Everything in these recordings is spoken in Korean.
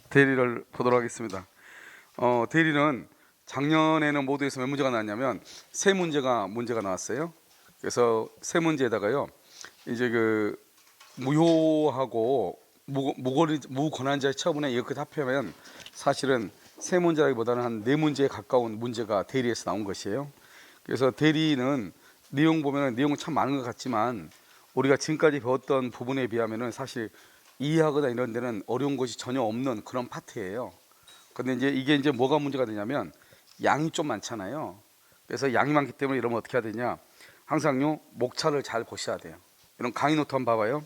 대리를 보도록 하겠습니다. 대리는 작년에는 모두에서 몇 문제가 나왔냐면 세 문제가 나왔어요. 그래서 세 문제에다가요, 이제 그 무효하고 무권한자의 처분에 이것까지 합하면 사실은 세 문제라기보다는 한 네 문제에 가까운 문제가 대리에서 나온 것이에요. 그래서 대리는 내용 보면 내용은 참 많은 것 같지만 우리가 지금까지 배웠던 부분에 비하면은 사실 이해하거나 이런 데는 어려운 것이 전혀 없는 그런 파트예요. 근데 이게 뭐가 문제가 되냐면 양이 좀 많잖아요. 그래서 양이 많기 때문에 이러면 어떻게 해야 되냐? 항상요, 목차를 잘 보셔야 돼요. 이런 강의 노트 한번 봐봐요.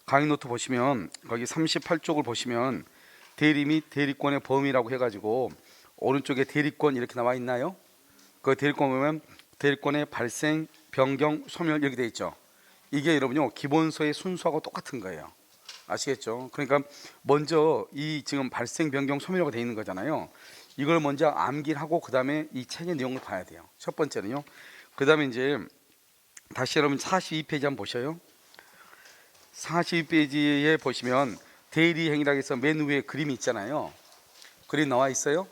강의 노트 보시면 거기 38쪽을 보시면 대리 및 대리권의 범위라고 해가지고 오른쪽에 대리권 이렇게 나와 있나요? 그 대리권 보면 대리권의 발생, 변경, 소멸 이렇게 돼 있죠. 이게 여러분요, 기본서의 순서하고 똑같은 거예요. 아시겠죠? 그러니까 먼저 이 지금 발생, 변경, 소멸하고 돼 있는 거잖아요. 이걸 먼저 암기를 하고 그 다음에 이 책의 내용을 봐야 돼요. 첫 번째는요. 그 다음에 이제 다시 여러분 42페이지 한번 보셔요. 42페이지에 보시면 대리행위라고 해서 맨 위에 그림이 있잖아요. 그림 나와 있어요.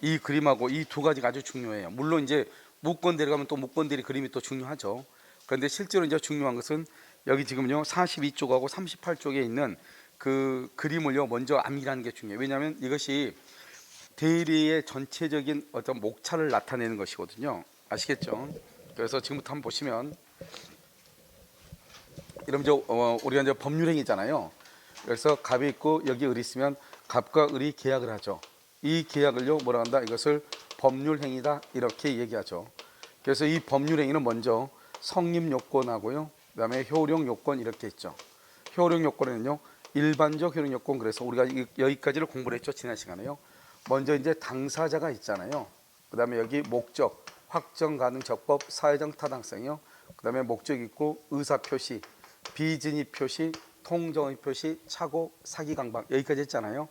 이 그림하고 이 두 가지가 아주 중요해요. 물론 이제 무권대리 가면 또 무권대리 그림이 또 중요하죠. 그런데 실제로 이제 중요한 것은 여기 지금요 42쪽하고 38쪽에 있는 그 그림을요 먼저 암기하는 게 중요해요. 왜냐하면 이것이 대리의 전체적인 어떤 목차를 나타내는 것이거든요. 아시겠죠? 그래서 지금부터 한번 보시면 이러면 우리가 이제 법률행위잖아요. 그래서 갑이 있고 여기 을이 있으면 갑과 을이 계약을 하죠. 이 계약을요 뭐라 한다? 이것을 법률행위다 이렇게 얘기하죠. 그래서 이 법률행위는 먼저 성립요건하고요, 그 다음에 효력요건 이렇게 있죠. 효력요건에는요 일반적 효력요건, 그래서 우리가 여기까지를 공부를 했죠 지난 시간에요. 먼저 이제 당사자가 있잖아요. 그 다음에 여기 목적, 확정 가능 적법, 사회적 타당성이요. 그 다음에 목적 있고 의사표시, 비진입 표시, 통정의 표시, 착오, 사기 강박 여기까지 했잖아요.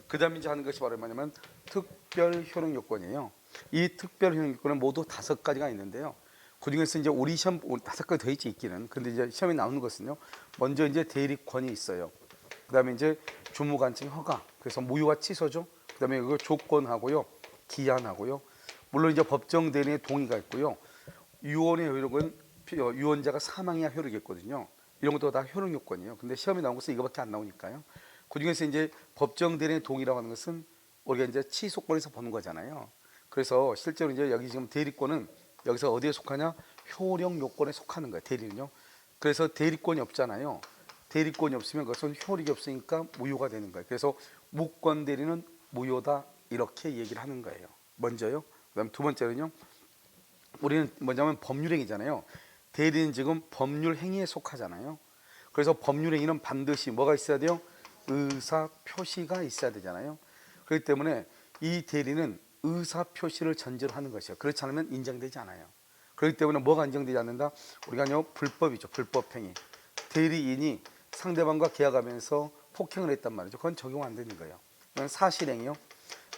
그 다음에 이제 하는 것이 바로 뭐냐면 특별 효력 요건이에요. 이 특별 효력 요건은 모두 5가지가 있는데요. 그 중에서 이제 우리 시험 5가지 더 있지 있기는. 근데 이제 시험에 나오는 것은요. 먼저 이제 대리권이 있어요. 그 다음에 이제 주무관청 허가, 그래서 무효와 취소죠. 그 다음에 그 조건하고요, 기한하고요. 물론 이제 법정 대리인의 동의가 있고요. 유언의 효력은 유언자가 사망해야 효력이 있거든요. 이런 것도 다 효력 요건이에요. 근데 시험에 나온 것은 이거밖에 안 나오니까요. 그 중에서 이제 법정 대리인의 동의라고 하는 것은 우리가 이제 취소권에서 보는 거잖아요. 그래서 실제로 이제 여기 지금 대리권은 여기서 어디에 속하냐? 효력 요건에 속하는 거예요. 대리는요. 그래서 대리권이 없잖아요. 대리권이 없으면 그것은 효력이 없으니까 무효가 되는 거예요. 그래서 무권 대리는 무효다 이렇게 얘기를 하는 거예요. 먼저요. 그다음 두 번째는요. 우리는 뭐냐면 법률행위잖아요. 대리는 지금 법률행위에 속하잖아요. 그래서 법률행위는 반드시 뭐가 있어야 돼요? 의사 표시가 있어야 되잖아요. 그렇기 때문에 이 대리는 의사 표시를 전제로 하는 것이에요. 그렇지 않으면 인정되지 않아요. 그렇기 때문에 뭐가 인정되지 않는다? 우리가 불법이죠. 불법행위. 대리인이 상대방과 계약하면서 폭행을 했단 말이죠. 그건 적용 안 되는 거예요. 그건 사실행위요.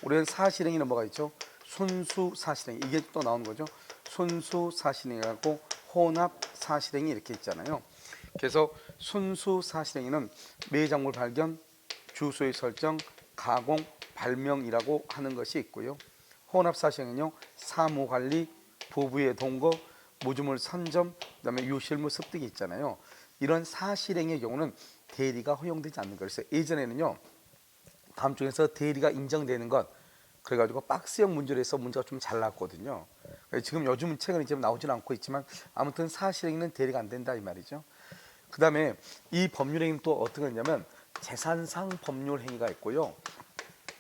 우리는 사실행위는 뭐가 있죠? 순수사실행위. 이게 또 나오는 거죠. 순수사실행위하고 혼합사실행위 이렇게 있잖아요. 그래서 순수사실행위는 매장물 발견, 주소의 설정, 가공, 발명이라고 하는 것이 있고요. 혼합사실행위는요, 사무관리, 부부의 동거, 무주물 선점, 그다음에 유실물 습득이 있잖아요. 이런 사실행위의 경우는 대리가 허용되지 않는 거예요. 그래서 예전에는요, 다음 중에서 대리가 인정되는 것, 그래가지고 박스형 문제로 해서 문제가 좀 잘 나왔거든요. 지금 요즘 책은 지금 나오진 않고 있지만 아무튼 사실행위는 대리가 안 된다 이 말이죠. 그 다음에 이 법률행위는 또 어떻게 하냐면 재산상 법률행위가 있고요.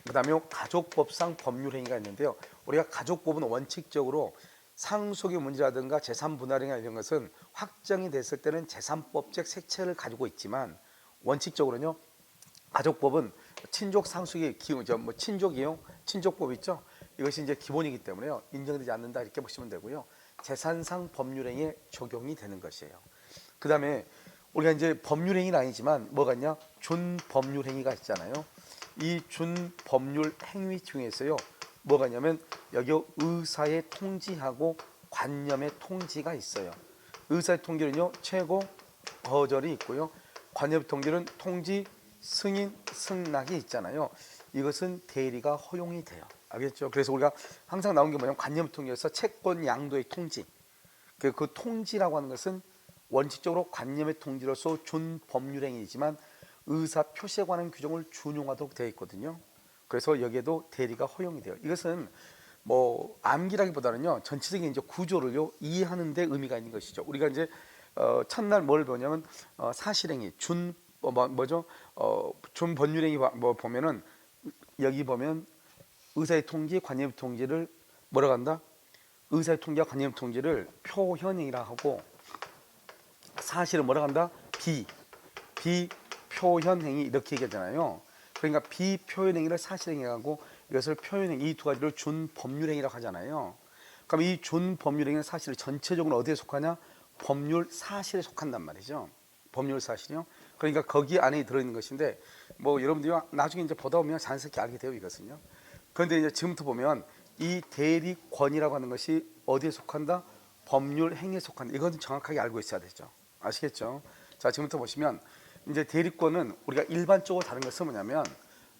그 다음에 가족법상 법률행위가 있는데요. 우리가 가족법은 원칙적으로 상속의 문제라든가 재산 분할이나 이런 것은 확정이 됐을 때는 재산법적 색채를 가지고 있지만 원칙적으로는요. 가족법은 친족 상속의 친족이요, 친족법 있죠. 이것이 이제 기본이기 때문에요. 인정되지 않는다 이렇게 보시면 되고요. 재산상 법률행위에 적용이 되는 것이에요. 그 다음에 우리가 이제 법률행위는 아니지만 뭐가 있냐? 준법률행위가 있잖아요. 이 준법률행위 중에서요. 뭐가 있냐면 여기 의사의 통지하고 관념의 통지가 있어요. 의사의 통지는요. 최고 거절이 있고요. 관념의 통지는 통지, 승인, 승낙이 있잖아요. 이것은 대리가 허용이 돼요. 알겠죠? 그래서 우리가 항상 나온 게 뭐냐면 관념통지에서 채권 양도의 통지. 그 통지라고 하는 것은 원칙적으로 관념의 통지로서 준법률행위이지만 의사 표시에 관한 규정을 준용하도록 되어 있거든요. 그래서 여기에도 대리가 허용이 돼요. 이것은 뭐 암기라기보다는요 전체적인 이제 구조를요 이해하는 데 의미가 있는 것이죠. 우리가 이제 첫날 뭘 보냐면 사실행위 준법률행위 뭐 보면은 여기 보면 의사의 통지, 관념의 통지를 뭐라고 한다? 의사의 통지와 관념의 통지를 표현행위라 하고 사실은 뭐라고 한다? 비표현행위 이렇게 얘기하잖아요. 그러니까 비표현행위를 사실행위하고 이것을 표현행위 이 두 가지를 준법률행위라고 하잖아요. 그럼 이 준법률행위는 사실 전체적으로 어디에 속하냐? 법률 사실에 속한단 말이죠. 법률 사실이요. 그러니까 거기 안에 들어있는 것인데 뭐 여러분들이 나중에 이제 보다 보면 자연스럽게 알게 돼요 이것은요. 그런데 이제 지금부터 보면 이 대리권이라고 하는 것이 어디에 속한다? 법률 행위에 속한다. 이건 정확하게 알고 있어야 되죠. 아시겠죠? 자, 지금부터 보시면 이제 대리권은 우리가 일반적으로 다른 것은 뭐냐면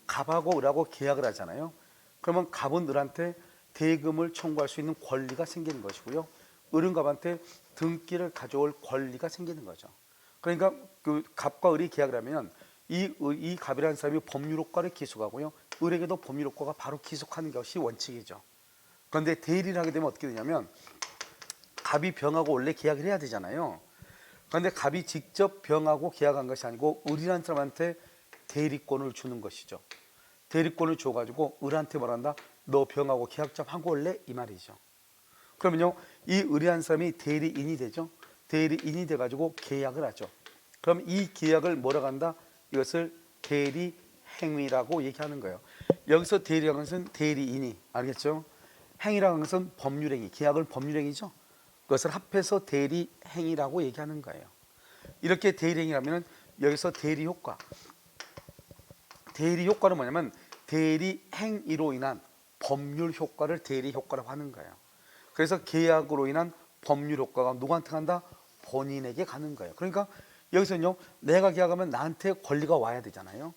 갑하고 을하고 계약을 하잖아요. 그러면 갑은 을한테 대금을 청구할 수 있는 권리가 생기는 것이고요. 을은 갑한테 등기를 가져올 권리가 생기는 거죠. 그러니까 그 갑과 을이 계약을 하면 이 갑이라는 사람이 법률 효과를 기속하고요. 을에게도 법률 효과가 바로 기속하는 것이 원칙이죠. 그런데 대리를 하게 되면 어떻게 되냐면 갑이 병하고 원래 계약을 해야 되잖아요. 그런데 갑이 직접 병하고 계약한 것이 아니고 을이라는 사람한테 대리권을 주는 것이죠. 대리권을 줘가지고 을한테 뭐란다? 너 병하고 계약 좀 하고 올래? 이 말이죠. 그러면요 이 을이라는 사람이 대리인이 되죠. 대리인이 돼가지고 계약을 하죠. 그럼 이 계약을 뭐라고 한다? 이것을 대리행위라고 얘기하는 거예요. 여기서 대리라는 것은 대리인이, 알겠죠? 행위라는 것은 법률행위, 계약을 법률행위죠. 그것을 합해서 대리행위라고 얘기하는 거예요. 이렇게 대리행위라면 여기서 대리효과, 대리효과는 뭐냐면 대리행위로 인한 법률 효과를 대리효과라고 하는 거예요. 그래서 계약으로 인한 법률 효과가 누구한테 간다? 본인에게 가는 거예요. 그러니까 여기서는요 내가 계약하면 나한테 권리가 와야 되잖아요.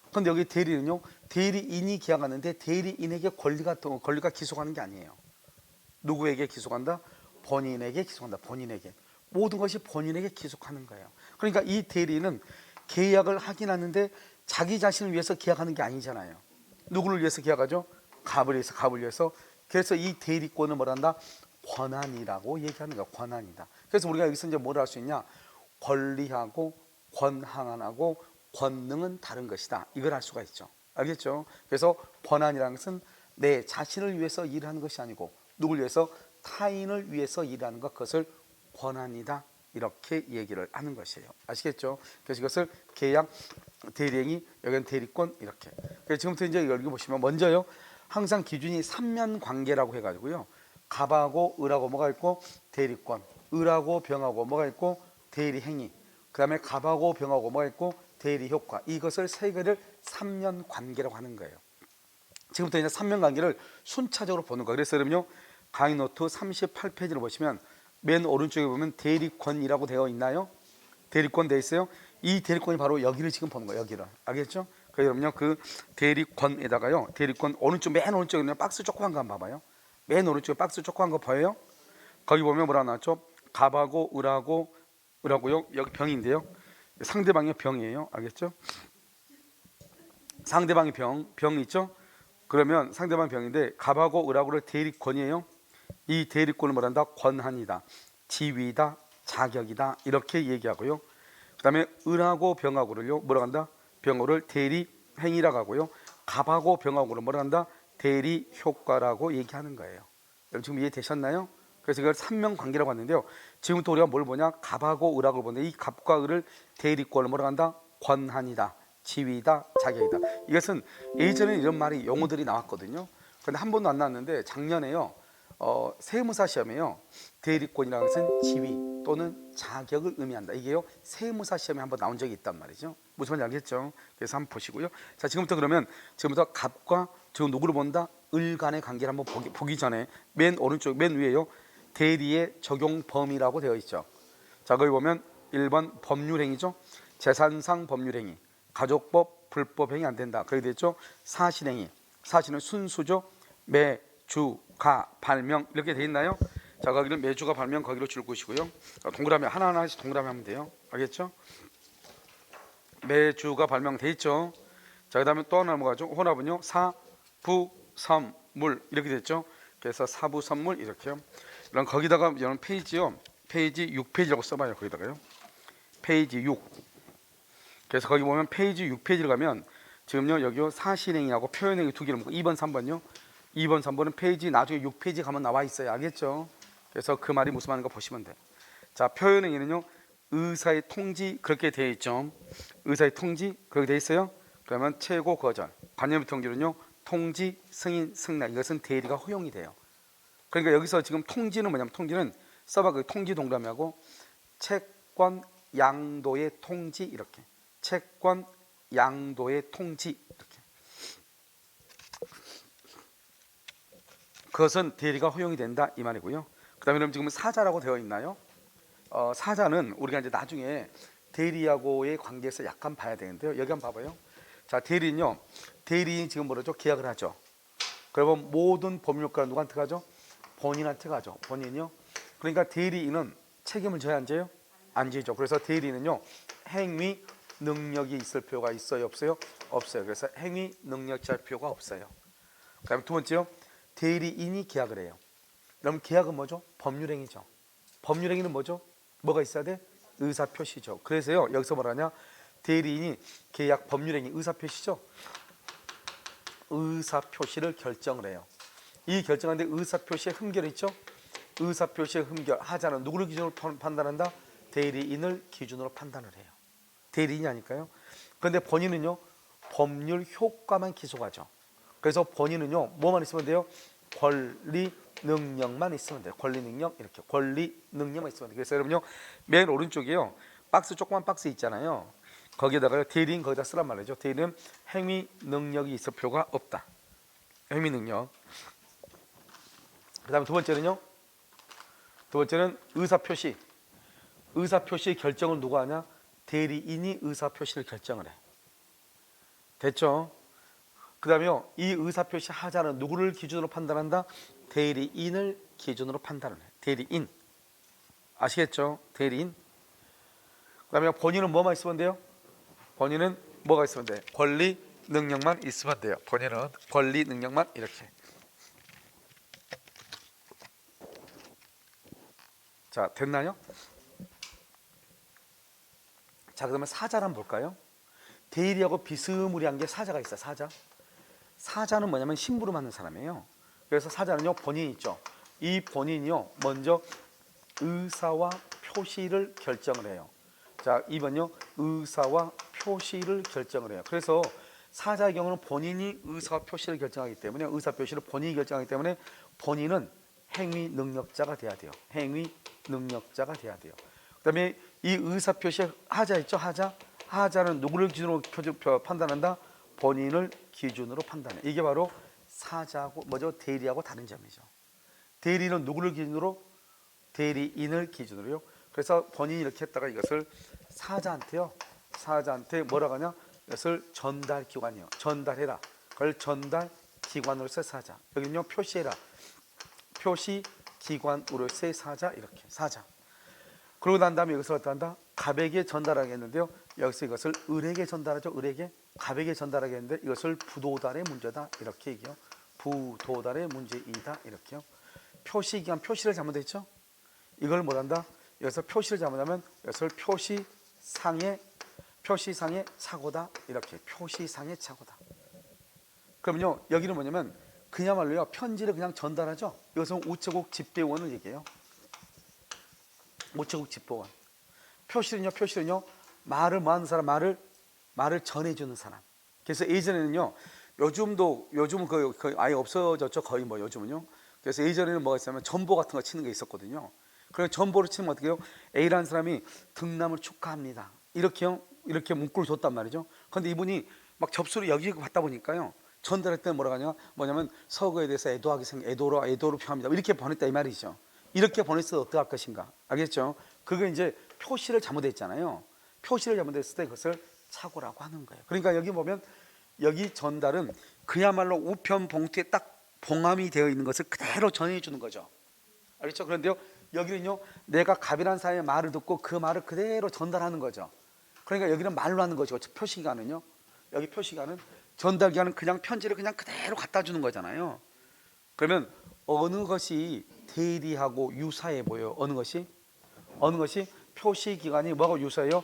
그런데 여기 대리는요 대리인이 계약하는데 대리인에게 권리가 기속하는 게 아니에요. 누구에게 기속한다? 본인에게 기속한다. 본인에게. 모든 것이 본인에게 기속하는 거예요. 그러니까 이 대리인은 계약을 하긴 하는데 자기 자신을 위해서 계약하는 게 아니잖아요. 누구를 위해서 계약하죠? 갑을 위해서. 그래서 이 대리권을 뭐란다? 권한이라고 얘기하는 거야. 권한이다. 그래서 우리가 여기서 이제 뭘 할 수 있냐? 권리하고 권한하고 권능은 다른 것이다. 이걸 알 수가 있죠. 알겠죠? 그래서 권한이라는 것은 내 자신을 위해서 일하는 것이 아니고 누굴 위해서? 타인을 위해서 일하는 것, 그것을 권한이다. 이렇게 얘기를 하는 것이에요. 아시겠죠? 그래서 이것을 계약, 대리행위, 여기는 대리권 이렇게. 그래서 지금부터 이제 여기 보시면 먼저요. 항상 기준이 삼면관계라고 해가지고요. 갑하고 을하고 뭐가 있고 대리권, 을하고 병하고 뭐가 있고 대리행위, 그 다음에 갑하고 병하고 뭐가 있고 대리효과. 이것을 세 개를 삼면관계라고 하는 거예요. 지금부터 이제 삼면관계를 순차적으로 보는 거예요. 그래서 그러면요 강의 노트 38페이지를 보시면 맨 오른쪽에 보면 대리권이라고 되어 있나요? 대리권 되어 있어요. 이 대리권이 바로 여기를 지금 보는 거예요. 여기를. 알겠죠? 그래서 여러분요 그 대리권에다가요 대리권 오른쪽 맨 오른쪽에 있는 박스 조그만 거 한번 봐봐요. 맨 오른쪽에 박스 조그만 거 보여요? 거기 보면 뭐라 나왔죠? 갑하고 을하고요 여기 병인데요. 상대방의 병이에요. 알겠죠? 상대방의 병 있죠? 그러면 상대방 병인데 갑하고 을하고를 대리권이에요. 이 대리권을 뭐란다? 권한이다, 지위다, 자격이다 이렇게 얘기하고요. 그 다음에 을하고 병하고를요 뭐라고 한다? 병호를 대리행위라고 하고요. 갑하고 병하고를 뭐라고 한다? 대리효과라고 얘기하는 거예요. 여러분 지금 이해되셨나요? 그래서 이걸 삼면관계라고 하는데요. 지금부터 우리가 뭘 보냐? 갑하고 을하고 보는데 이 갑과 을을 대리권을 뭐라고 한다? 권한이다, 지위다, 자격이다. 이것은 예전에 이런 말이 용어들이 나왔거든요. 그런데 한 번도 안 나왔는데 작년에요. 세무사 시험에요. 대리권이라는 것은 지위 또는 자격을 의미한다. 이게요 세무사 시험에 한번 나온 적이 있단 말이죠. 무슨 말인지 알겠죠? 그래서 한번 보시고요. 자 지금부터 그러면 지금부터 갑과 지금 누구를 본다? 을 간의 관계를 한번 보기 전에 맨 오른쪽 맨 위에요 대리의 적용 범위라고 되어 있죠. 자 거기 보면 1번 법률행위죠. 재산상 법률행위, 가족법 불법행위 안 된다. 그렇게 됐죠. 사실행위. 사실은 순수죠. 매, 주, 가, 발명 이렇게 돼 있나요? 자, 거기는 매주가 발명 거기로 줄 것이고요. 동그라미 하나하나씩 동그라미 하면 돼요. 알겠죠? 매주가 발명돼 있죠. 자, 그다음에 또 하나 넘어가죠. 혼합은요. 사부선물 이렇게 됐죠. 그래서 사부선물 이렇게요. 그럼 거기다가 이런 페이지요. 페이지 6페이지라고 써봐요. 거기다가요. 페이지 6. 그래서 거기 보면 페이지 6페이지를 가면 지금요 여기요 사실행위하고 표현행위 두 개를 먹고 2번 3번요. 2번 3번은 페이지 나중에 6페이지 가면 나와 있어요. 알겠죠? 그래서 그 말이 무슨 말인가 보시면 돼요. 자, 표현행위는요 의사의 통지 그렇게 되어 있죠. 의사의 통지 그렇게 되어 있어요. 그러면 최고 거절. 관념의 통지는요 통지, 승인, 승낙 이것은 대리가 허용이 돼요. 그러니까 여기서 지금 통지는 뭐냐면 통지는 써봐 그 통지 동그라미하고 채권 양도의 통지 이렇게 채권 양도의 통지 이렇게 그것은 대리가 허용이 된다 이 말이고요. 그 다음에 지금 사자라고 되어 있나요? 사자는 우리가 이제 나중에 대리하고의 관계에서 약간 봐야 되는데요. 여기 한번 봐봐요. 자, 대리는요 대리인 지금 뭐라죠? 계약을 하죠. 그러면 모든 법률가는 누구한테 가죠? 본인한테 가죠. 본인이요. 그러니까 대리인은 책임을 져야 안 져요? 안 지죠. 그래서 대리인은요 행위 능력이 있을 필요가 있어요? 없어요? 없어요. 그래서 행위 능력자 필요가 없어요. 그 다음에 두 번째요 대리인이 계약을 해요. 그럼 계약은 뭐죠? 법률행위죠. 법률행위는 뭐죠? 뭐가 있어야 돼? 의사표시죠. 그래서요 여기서 뭐라냐 대리인이 계약 법률행위 의사표시죠. 의사표시를 결정을 해요. 이 결정하는데 의사표시에 흠결이 있죠. 의사표시에 흠결 하자는 누구를 기준으로 판단한다? 대리인을 기준으로 판단을 해요. 대리인이 아닐까요? 그런데 본인은요 법률 효과만 기소하죠. 그래서 본인은요 뭐만 있으면 돼요? 권리 능력만 있으면 돼요. 권리 능력 이렇게 권리 능력만 있으면 돼요. 그래서 여러분요 맨 오른쪽이요 박스 조그만 박스 있잖아요. 거기에다가 대리인 거기다 쓰란 말이죠. 대리인은 행위 능력이 있을 필요가 없다. 행위 능력. 그 다음에 두 번째는요. 두 번째는 의사표시. 의사표시 결정을 누가 하냐? 대리인이 의사표시를 결정을 해. 됐죠? 그 다음에요. 이 의사표시 하자는 누구를 기준으로 판단한다? 대리인을 기준으로 판단을 해. 대리인. 아시겠죠? 대리인. 그 다음에 본인은 뭐만 있으면 돼요? 본인은 뭐가 있으면 돼? 권리 능력만 있으면 돼요. 본인은 권리 능력만 이렇게. 자, 됐나요? 자, 그러면 사자를 한번 볼까요? 대리하고 비스무리한 게 사자가 있어요. 사자. 사자는 뭐냐면 심부름하는 사람이에요. 그래서 사자는요 본인 있죠. 이 본인이요 먼저 의사와 표시를 결정을 해요. 자, 2번요 의사와 표시를 결정을 해요. 그래서 사자의 경우는 본인이 의사와 표시를 결정하기 때문에 의사 표시를 본인이 결정하기 때문에 본인은 행위 능력자가 돼야 돼요. 행위 능력자가 돼야 돼요. 그다음에 이 의사 표시 하자 있죠. 하자는 누구를 기준으로 판단한다? 본인을 기준으로 판단해. 이게 바로 사자하고 뭐죠? 대리하고 다른 점이죠. 대리는 누구를 기준으로? 대리인을 기준으로요. 그래서 본인이 이렇게 했다가 이것을 사자한테요. 사자한테 뭐라고 하냐? 이것을 전달 기관이요. 전달해라. 그걸 전달 기관으로서의 사자. 여기는요 표시해라. 표시 기관으로서의 사자 이렇게 사자. 그러고 난 다음에 이것을 어떻게 한다? 갑에게 전달하겠는데요. 여기서 이것을 을에게 전달하죠. 을에게 갑에게 전달하겠는데 이것을 부도달의 문제다 이렇게 얘기해요. 부도달의 문제이다 이렇게요. 표시기관 표시를 잘못했죠. 이걸 못한다. 여기서 표시를 잘못하면 이것을 표시상의 착오다 이렇게 표시상의 착오다. 그러면요 여기는 뭐냐면 그야말로요 편지를 그냥 전달하죠. 이것은 우체국 집배원을 얘기해요. 우체국 집배원. 표시는요 말을 뭐 하는 사람 말을 전해주는 사람. 그래서 예전에는요 요즘은 거의 아예 없어졌죠. 거의 뭐 요즘은요. 그래서 예전에는 뭐가 있었냐면 전보 같은 거 치는 게 있었거든요. 그래서 전보를 치면 어떻게 해요? A라는 사람이 등남을 축하합니다. 이렇게 문구를 줬단 말이죠. 그런데 이분이 막 접수를 여기 받다 보니까요. 전달할 때는 뭐냐면 서거에 대해서 애도로 표합니다. 이렇게 보냈다 이 말이죠. 이렇게 보냈을 때 어떻게 할 것인가. 알겠죠? 그게 이제 표시를 잘못했잖아요. 표시를 잘못했을 때 그것을 착오라고 하는 거예요. 그러니까 여기 보면 여기 전달은 그야말로 우편 봉투에 딱 봉함이 되어 있는 것을 그대로 전해주는 거죠. 알겠죠? 그런데요, 여기는요, 내가 갑이라는 사람의 말을 듣고 그 말을 그대로 전달하는 거죠. 그러니까 여기는 말로 하는 거죠. 표시기관은요, 여기 표시기관은 전달기관은 그냥 편지를 그냥 그대로 갖다 주는 거잖아요. 그러면 어느 것이 대리하고 유사해 보여요? 어느 것이 표시기관이 뭐하고 유사해요?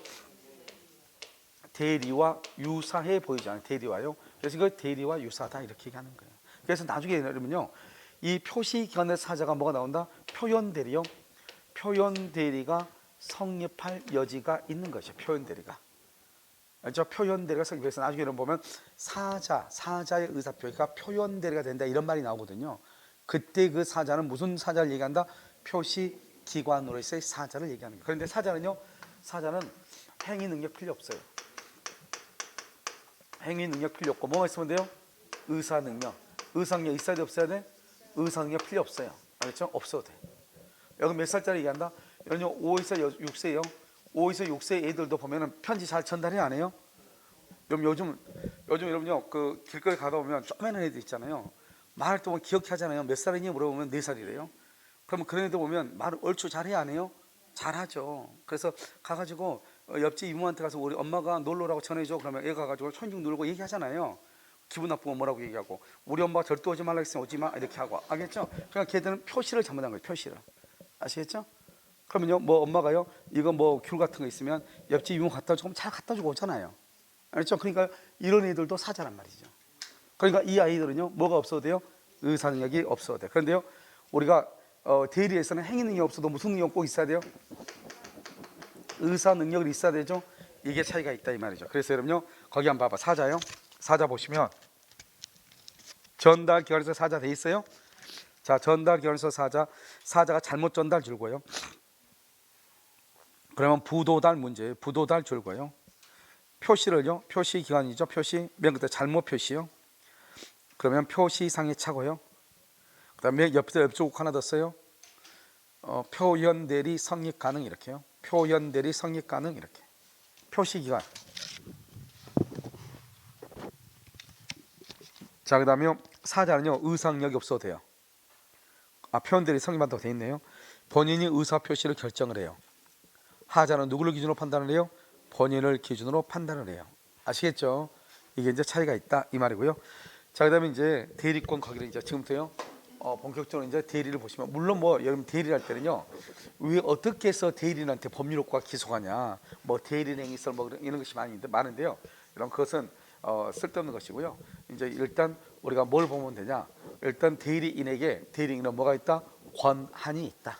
대리와 유사해 보이잖아요. 대리와요. 그래서 이걸 대리와 유사하다 이렇게 얘기하는 거예요. 그래서 나중에 여러분요, 이 표시기관의 사자가 뭐가 나온다? 표현대리요. 표현대리가 성립할 여지가 있는 것이죠. 표현대리가. 그렇죠? 표현대리가 성립해서 나중에 여러분 보면 사자의 의사표시가 표현대리가 된다 이런 말이 나오거든요. 그때 그 사자는 무슨 사자를 얘기한다? 표시기관으로서의 사자를 얘기하는 거예요. 그런데 사자는 행위 능력 필요 없어요. 행위 능력 필요 없고 뭐가 있으면 돼요? 의사 능력 있어야 돼 없어야 돼? 의사 능력 필요 없어요. 알겠죠? 없어도 돼. 여기 몇 살짜리 얘기한다? 여러분 5에서 6세요. 5에서 6세 애들도 보면은 편지 잘 전달해 안 해요? 요즘 여러분요, 그 길거리 가다 보면 조그마한 애들 있잖아요. 말을 또 기억해 하잖아요. 몇 살이니 물어보면 4살이래요. 그러면 그런 애들 보면 말을 얼추 잘해 안 해요? 잘하죠. 그래서 가가지고 옆집 이모한테 가서 우리 엄마가 놀러라고 전해줘. 그러면 애가 가가지고 손좀 누르고 얘기하잖아요. 기분 나쁘면 뭐라고 얘기하고, 우리 엄마가 절대 오지 말라 했으면 오지 마 이렇게 하고. 알겠죠? 그러니까 걔들은 표시를 잘못한 거예요. 표시를. 아시겠죠? 그러면요, 뭐 엄마가요, 이거 뭐 귤 같은 거 있으면 옆집 이모 갖다 주고 잘 갖다 주고 오잖아요. 알겠죠? 그러니까 이런 애들도 사자란 말이죠. 그러니까 이 아이들은요, 뭐가 없어도 돼요? 의사 능력이 없어도 돼요. 그런데요, 우리가 대리에서는 행위 능력이 없어도 무슨 능력 꼭 있어야 돼요? 의사 능력이 있어야 되죠. 이게 차이가 있다 이 말이죠. 그래서 여러분요, 거기 한번 봐봐. 사자요. 사자 보시면 전달 기관에서 사자 돼 있어요. 자, 전달 기관에서 사자가 잘못 전달 줄고요. 그러면 부도달 문제, 부도달 줄고요. 표시를요, 표시 기관이죠. 표시 맨 끝에 잘못 표시요. 그러면 표시상에 차고요. 그다음에 옆에서 옆쪽 하나 더 써요. 표현 대리 성립 가능 이렇게요. 표현 대리 성립 가능 이렇게. 표시 기관. 자, 그다음에 사자는요, 의상력이 없어도 돼요. 표현 대리 성립한다고 돼 있네요. 본인이 의사 표시를 결정을 해요. 하자는 누구를 기준으로 판단을 해요? 본인을 기준으로 판단을 해요. 아시겠죠? 이게 이제 차이가 있다 이 말이고요. 자, 그다음에 이제 대리권 거기를 이제 지금부터요, 본격적으로 이제 대리를 보시면, 물론 뭐 여러분 대리를 할 때는요, 왜 어떻게 해서 대리인한테 법률효과가 기소하냐, 뭐 대리행위설 뭐 이런 것이 많은데요. 이런 그것은 쓸데없는 것이고요. 이제 일단 우리가 뭘 보면 되냐? 일단 대리인은 뭐가 있다? 권한이 있다.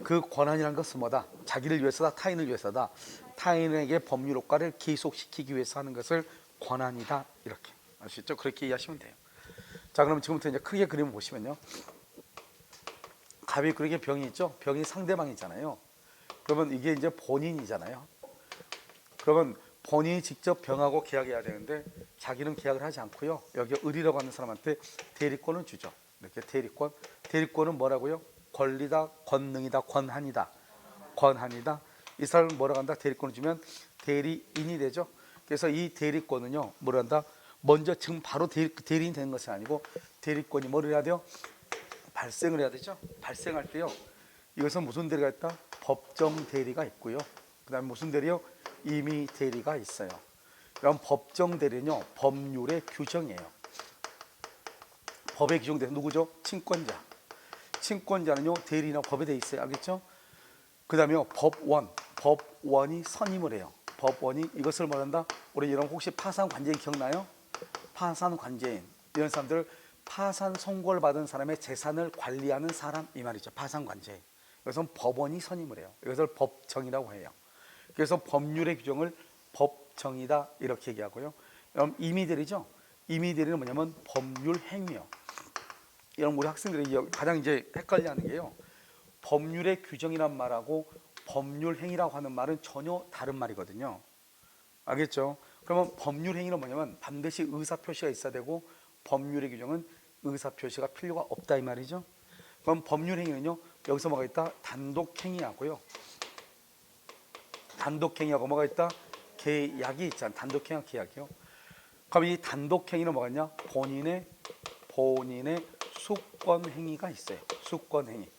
그 권한이라는 것은 뭐다? 자기를 위해서다, 타인을 위해서다. 타인에게 법률 효과를 기속시키기 위해서 하는 것을 권한이다 이렇게 아시겠죠? 그렇게 이해하시면 돼요. 자, 그럼 지금부터 이제 크게 그림을 보시면요, 갑이 그렇게 병이 있죠? 병이 상대방이잖아요. 그러면 이게 이제 본인이잖아요. 그러면 본인이 직접 병하고 계약해야 되는데 자기는 계약을 하지 않고요, 여기 을이라고 하는 사람한테 대리권을 주죠. 이렇게 대리권은 뭐라고요? 권리다, 권능이다, 권한이다. 이 사람을 뭐라고 한다? 대리권을 주면 대리인이 되죠. 그래서 이 대리권은요, 뭐라 한다? 먼저 지금 바로 대리인이 되는 것이 아니고, 대리권이 뭐를 해야 돼요? 발생을 해야 되죠. 발생할 때요, 이것은 무슨 대리가 있다? 법정 대리가 있고요. 그 다음에 무슨 대리요? 임의 대리가 있어요. 그럼 법정 대리는요, 법률의 규정이에요. 법에 규정돼서 누구죠? 친권자는요, 대리나 법에 돼 있어요. 알겠죠? 그 다음에요, 법원이 선임을 해요. 법원이 이것을 말한다. 우리 여러분 혹시 파산 관제인 기억나요? 파산 관제인, 이런 사람들, 파산 선고를 받은 사람의 재산을 관리하는 사람 이 말이죠. 파산 관제인. 이것은 법원이 선임을 해요. 이것을 법정이라고 해요. 그래서 법률의 규정을 법정이다 이렇게 얘기하고요. 그럼 임의대리죠. 임의대리는 뭐냐면 법률 행위요. 여러분 우리 학생들이 가장 이제 헷갈려하는 게요, 법률의 규정이란 말하고 법률 행위라고 하는 말은 전혀 다른 말이거든요. 알겠죠? 그러면 법률 행위는 뭐냐면 반드시 의사 표시가 있어야 되고, 법률의 규정은 의사 표시가 필요가 없다 이 말이죠. 그럼 법률 행위는요, 여기서 뭐가 있다? 단독 행위하고요. 단독 행위하고 뭐가 있다? 계약이 있잖아요. 단독행위 계약이요. 그럼 이 단독행위는 뭐겠냐? 본인의 수권행위가 있어요. 수권행위.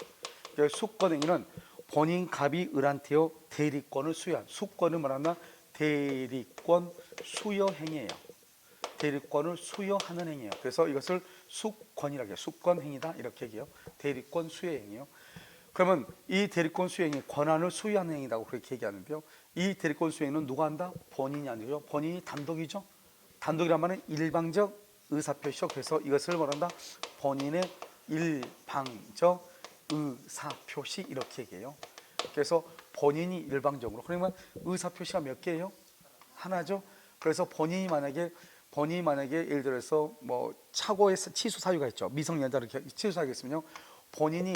수권행위는 본인 갑이 을한테요 대리권을 수여한, 수권을 말하나 대리권 수여 행위예요. 대리권을 수여하는 행위예요. 그래서 이것을 수권이라고 해요. 수권 행위다 이렇게 얘기해요. 대리권 수여 행위요. 그러면 이 대리권 수여 행위, 권한을 수여하는 행위라고 그렇게 얘기하는데요. 이 대리권 수여 행위는 누가 한다? 본인이 아니죠. 본인이 단독이죠. 단독이란 말은 일방적 의사표시죠. 그래서 이것을 말한다. 본인의 일방적 의사표시 이렇게 얘기해요. 그래서 본인이 일방적으로, 그러면 의사표시가 몇 개예요? 하나죠. 그래서 본인이 만약에 예를 들어서 뭐 착오에서 치수 사유가 있죠. 미성년자를 치수 사유가 있으면요, 본인이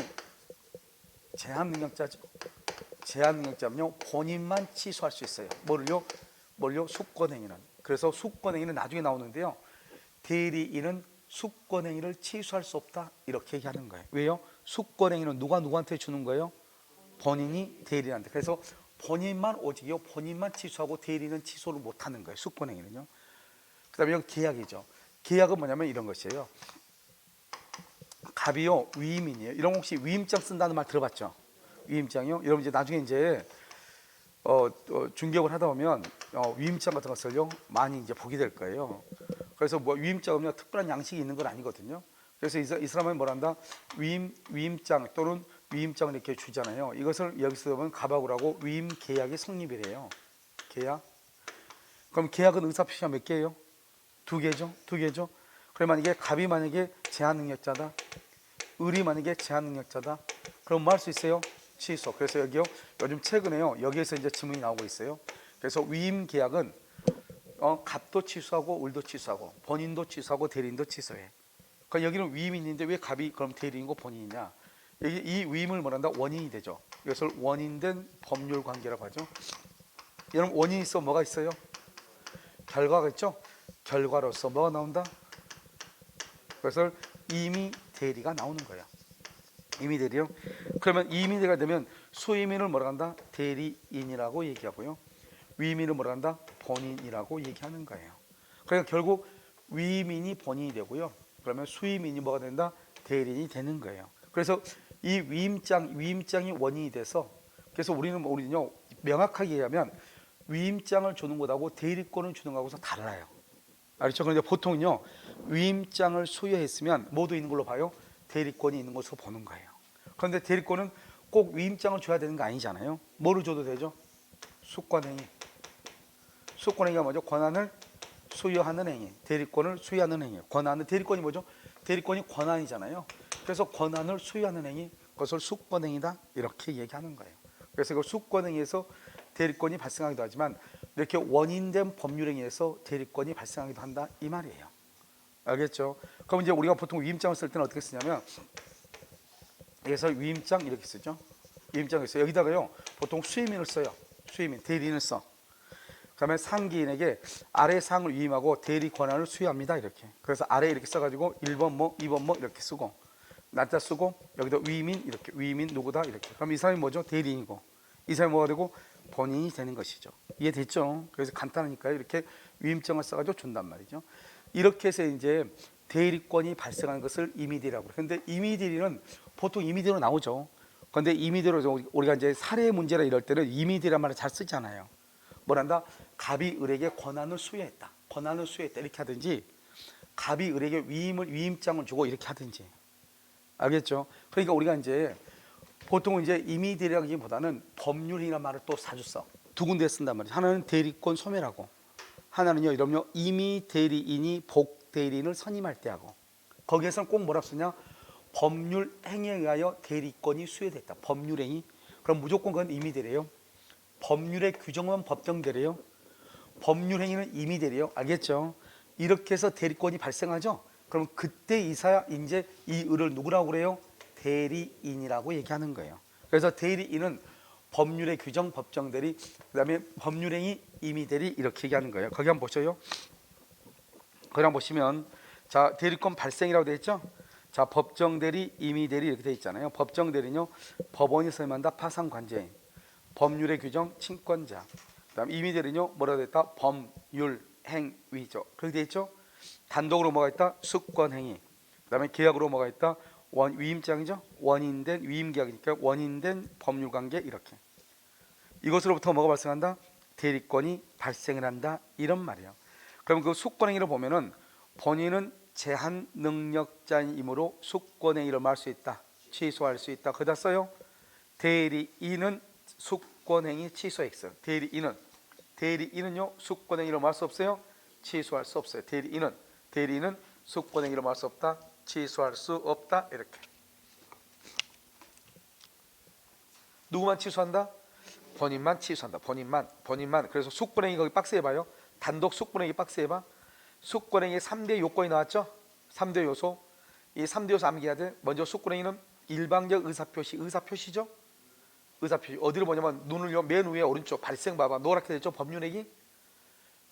제한 능력자죠. 제한 능력자면요, 본인만 취소할 수 있어요. 뭘요? 수권행위는. 그래서 수권행위는 나중에 나오는데요, 대리인은 수권행위를 취소할 수 없다 이렇게 얘기하는 거예요. 왜요? 수권행위는 누가 누구한테 주는 거예요? 본인이 대리인한테. 그래서 본인만 오직이요, 본인만 취소하고 대리인은 취소를 못하는 거예요. 수권행위는요. 그 다음에 계약이죠. 계약은 뭐냐면 이런 것이에요. 갑이요 위임인이에요. 이런 거 혹시 위임장 쓴다는 말 들어봤죠? 위임장이요. 여러분 이제 나중에 이제 중개업을 하다 보면 위임장 같은 것을요 많이 이제 보게 될 거예요. 그래서 뭐 위임장은요 특별한 양식이 있는 건 아니거든요. 그래서 이 사람은 뭐란다? 위임장 또는 위임장을 이렇게 주잖아요. 이것을 여기서 보면 갑하고 위임 계약이 성립이래요. 계약. 그럼 계약은 의사표시가 몇 개예요? 두 개죠. 그럼 만약에 갑이 만약에 제한 능력자다, 을이 만약에 제한 능력자다, 그럼 뭐 할 수 있어요? 취소. 그래서 여기요, 요즘 최근에요, 여기에서 이제 지문이 나오고 있어요. 그래서 위임 계약은 갑도 취소하고 을도 취소하고 본인도 취소하고 대리인도 취소해. 그러니까 여기는 위임인인데 왜 갑이 그럼 대리인이고 본인이냐? 이 위임을 뭐란다? 원인이 되죠. 이것을 원인된 법률 관계라고 하죠. 여러분 원인이 있어 뭐가 있어요? 결과가 있죠. 결과로서 뭐가 나온다? 그것을 임의 대리가 나오는 거예요. 임의 대리요. 그러면 임의 대리가 되면 수임인을 뭐라 한다? 대리인이라고 얘기하고요. 위임인을 뭐라 한다? 본인이라고 얘기하는 거예요. 그러니까 결국 위임인이 본인이 되고요. 그러면 수임인이 뭐가 된다? 대리인이 되는 거예요. 그래서 이 위임장이 원인이 돼서, 그래서 우리는요 명확하게 얘기하면 위임장을 주는 것하고 대리권을 주는 것하고서 달라요. 알죠? 그런데 보통은요 위임장을 수여했으면 모두 있는 걸로 봐요. 대리권이 있는 것으로 보는 거예요. 그런데 대리권은 꼭 위임장을 줘야 되는 거 아니잖아요. 뭐를 줘도 되죠? 수권행위. 수권행위가 뭐죠? 권한을 수여하는 행위. 대리권을 수여하는 행위. 대리권이 뭐죠? 대리권이 권한이잖아요. 그래서 권한을 수여하는 행위, 그것을 수권행위다 이렇게 얘기하는 거예요. 그래서 그 수권행위에서 대리권이 발생하기도 하지만 이렇게 원인된 법률행위에서 대리권이 발생하기도 한다 이 말이에요. 알겠죠? 그럼 이제 우리가 보통 위임장을 쓸 때는 어떻게 쓰냐면, 여기서 위임장 이렇게 쓰죠. 위임장을 써요. 여기다가요 보통 수임인을 써요. 수임인, 대리인을 써. 그다음에 상기인에게 아래 사항을 위임하고 대리 권한을 수여합니다 이렇게. 그래서 아래 이렇게 써가지고 1번 뭐 2번 뭐 이렇게 쓰고, 날짜 쓰고 여기다 위임인 이렇게, 위임인 누구다 이렇게. 그럼 이 사람이 뭐죠? 대리인이고, 이 사람이 뭐가 되고? 본인이 되는 것이죠. 이해됐죠? 그래서 간단하니까요 이렇게 위임장을 써가지고 준단 말이죠. 이렇게 해서 이제 대리권이 발생하는 것을 임의대리라고. 그런데 임의대리는 보통 임의대로 나오죠. 그런데 임의대로 우리가 이제 사례 문제라 이럴 때는 임의대리란 말을 잘 쓰잖아요. 뭐란다? 갑이 을에게 권한을 수여했다. 권한을 수여했다 이렇게 하든지, 갑이 을에게 위임장을 주고 이렇게 하든지. 알겠죠? 그러니까 우리가 이제 보통 이제 임의대리라기보다는 법률이라는 말을 또 자주 써. 두 군데 쓴단 말이에요. 하나는 대리권 소멸하고, 하나는요 이러면 임의대리인이 복대리인을 선임할 때 하고, 거기에서는 꼭 뭐라고 쓰냐? 법률 행위에 의하여 대리권이 수여됐다. 법률 행위. 그럼 무조건 그건 임의대리예요. 법률의 규정은 법정대리예요. 법률 행위는 임의대리예요. 알겠죠? 이렇게 해서 대리권이 발생하죠. 그럼 그때 이사야 이제 이 을을 누구라고 그래요? 대리인이라고 얘기하는 거예요. 그래서 대리인은 법률의 규정 법정대리, 그다음에 법률행위 임의대리 이렇게 얘기하는 거예요. 거기 한번 보셔요. 거기 한번 보시면 자 대리권 발생이라고 되어 있죠. 자 법정대리 임의대리 이렇게 되어 있잖아요. 법정대리는요 법원이 선임한다 파상관제인, 법률의 규정 친권자, 그다음 이미지는요 뭐라고 됐다? 법률행위죠. 그렇게 돼 있죠. 단독으로 뭐가 있다? 수권행위. 그다음에 계약으로 뭐가 있다? 위임장이죠. 원인된 위임계약이니까 원인된 법률관계 이렇게. 이것으로부터 뭐가 발생한다? 대리권이 발생을 한다 이런 말이에요. 그럼 그 수권행위를 보면은 본인은 제한 능력자이므로 수권행위를 말 수 있다. 취소할 수 있다. 그다 써요. 대리인은 수권행위 취소 X. 대리인은요 수권행위를 말 수 없어요. 취소할 수 없어요. 대리인은 수권행위를 말 수 없다. 취소할 수 없다. 이렇게. 누구만 취소한다? 본인만 취소한다. 본인만. 그래서 수권행위 거기 박스에 봐요. 단독 수권행위 박스에 봐. 수권행위 3대 요건이 나왔죠. 3대 요소. 이 3대 요소 암기해야 돼. 먼저 수권행위는 일방적 의사표시죠. 의사표시 어디를 보냐면 눈을 맨 위에 오른쪽 발생 봐봐. 노랗게 되죠. 법률행위.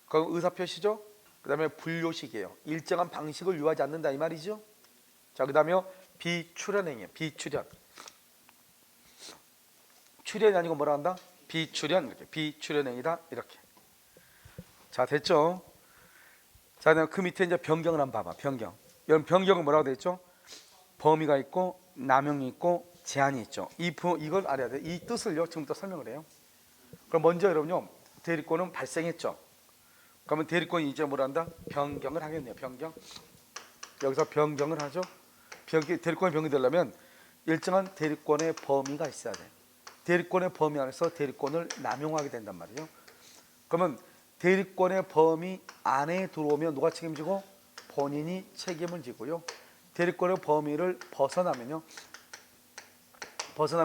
그럼 의사표시죠. 그 다음에 불요식이에요. 일정한 방식을 유하지 않는다 이 말이죠. 자, 그 다음에 비출연행위예요. 출연이 아니고 뭐라 한다? 비출연. 이렇게 비출연행위다 이렇게. 자, 됐죠. 자, 그 밑에 이제 변경을 한번 봐봐. 여러분 변경은 뭐라고 되어 있죠? 범위가 있고 남용이 있고 제한이 있죠. 이걸 알아야 돼. 이 뜻을요 지금부터 설명을 해요. 그럼 먼저 여러분요 대리권은 발생했죠. 그러면 대리권이 이제 뭐라 한다? 변경을 하겠네요. 여기서 변경을 하죠. 대리권이 변경되려면 일정한 대리권의 범위가 있어야 돼. 대리권의 범위 안에서 대리권을 남용하게 된단 말이에요. 그러면 대리권의 범위 안에 들어오면 누가 책임지고? 본인이 책임을 지고요. 대리권의 범위를 벗어나면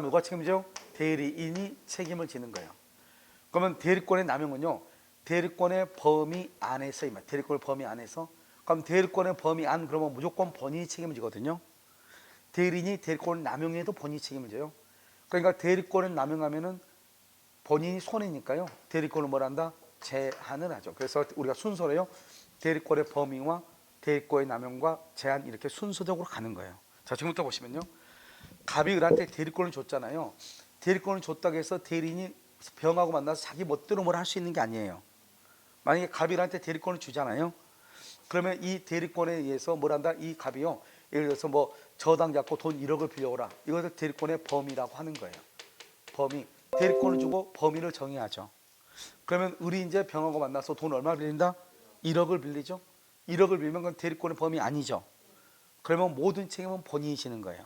누가 책임져요? 대리인이 책임을 지는 거예요. 그러면 대리권의 남용은요 대리권의 범위 안에서 대리권의 범위 안에서. 그럼 대리권의 범위 안 그러면 무조건 본인이 책임을 지거든요. 대리인이 대리권을 남용해도 본인이 책임을 져요. 그러니까 대리권을 남용하면은 본인이 손해니까요. 대리권을 뭘 한다? 제한을 하죠. 그래서 우리가 순서로요 대리권의 범위와 대리권의 남용과 제한 이렇게 순서적으로 가는 거예요. 자, 지금부터 보시면요. 갑이 을한테 대리권을 줬잖아요. 대리권을 줬다고 해서 대리인이 병하고 만나서 자기 멋대로 뭘 할 수 있는 게 아니에요. 만약에 갑이 을한테 대리권을 주잖아요. 그러면 이 대리권에 의해서 뭘 한다? 이 갑이요. 예를 들어서 뭐 저당 잡고 돈 1억을 빌려오라. 이것을 대리권의 범위라고 하는 거예요. 범위. 대리권을 주고 범위를 정해야죠. 그러면 을이 이제 병하고 만나서 돈 얼마 빌린다? 1억을 빌리죠. 1억을 빌면 그건 대리권의 범위 아니죠. 그러면 모든 책임은 본인이 지는 거예요.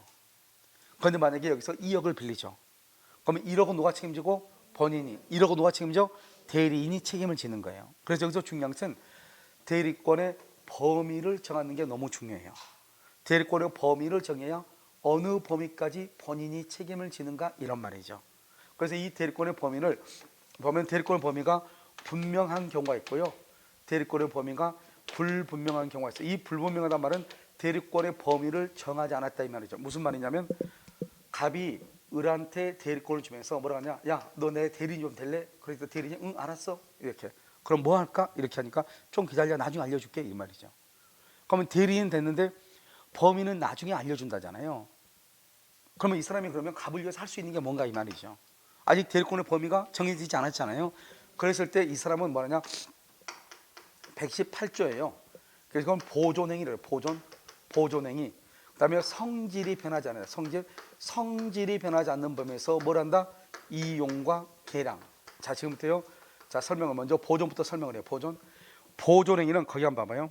그런데 만약에 여기서 2억을 빌리죠. 그러면 1억은 누가 책임지고? 본인이. 1억은 누가 책임져? 대리인이 책임을 지는 거예요. 그래서 여기서 중요한 것은 대리권의 범위를 정하는 게 너무 중요해요. 대리권의 범위를 정해야 어느 범위까지 본인이 책임을 지는가 이런 말이죠. 그래서 이 대리권의 범위를 보면 대리권의 범위가 분명한 경우가 있고요. 대리권의 범위가 불분명한 경우가 있어요. 이 불분명하다는 말은 대리권의 범위를 정하지 않았다 이 말이죠. 무슨 말이냐면 갑이 을한테 대리권을 주면서 뭐라 하냐? 야, 너 내 대리인 좀 될래? 그래서 대리인이 응 알았어 이렇게. 그럼 뭐 할까? 이렇게 하니까 좀 기다려 나중에 알려줄게 이 말이죠. 그러면 대리인 됐는데 범위는 나중에 알려준다잖아요. 그러면 이 사람이 그러면 갑을 위해서 할 수 있는 게 뭔가 이 말이죠. 아직 대리권의 범위가 정해지지 않았잖아요. 그랬을 때 이 사람은 뭐냐? 118조예요. 그래서 그건 보존행위래요. 보존행위. 그다음에 성질이 변하지 않아요. 성질이 변하지 않는 범위에서 뭘 한다? 이용과 계량. 자, 지금부터요. 자, 설명을 먼저 보존부터 설명을 해요. 보존행위는 거기 한번 봐봐요.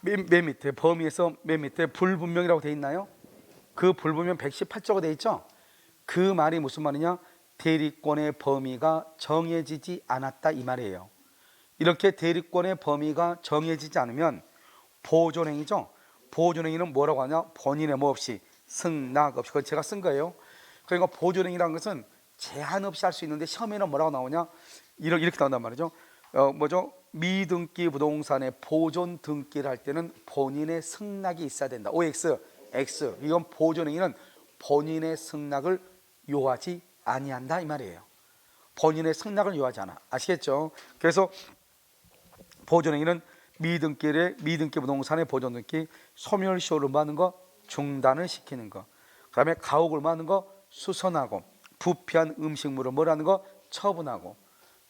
맨 밑에 범위에서 맨 밑에 불분명이라고 돼 있나요? 그 불분명 118조가 돼 있죠. 그 말이 무슨 말이냐? 대리권의 범위가 정해지지 않았다 이 말이에요. 이렇게 대리권의 범위가 정해지지 않으면 보존행위죠. 보존행위는 뭐라고 하냐? 본인의 뭐 없이 승낙 없이. 그건 제가 쓴 거예요. 그러니까 보존행위라는 것은 제한 없이 할 수 있는데 시험에는 뭐라고 나오냐? 이렇게 나온단 말이죠. 뭐죠? 미등기 부동산의 보존 등기를 할 때는 본인의 승낙이 있어야 된다. OX, X. 이건 보존행위는 본인의 승낙을 요하지 아니한다 이 말이에요. 본인의 승낙을 요하지 않아. 아시겠죠? 그래서 보존행위는 미등기 부동산의 보존 등기 소멸시효를 받는 거 중단을 시키는 거. 그다음에 가옥을 받는 거 수선하고 부패한 음식물을 뭐라는 거 처분하고.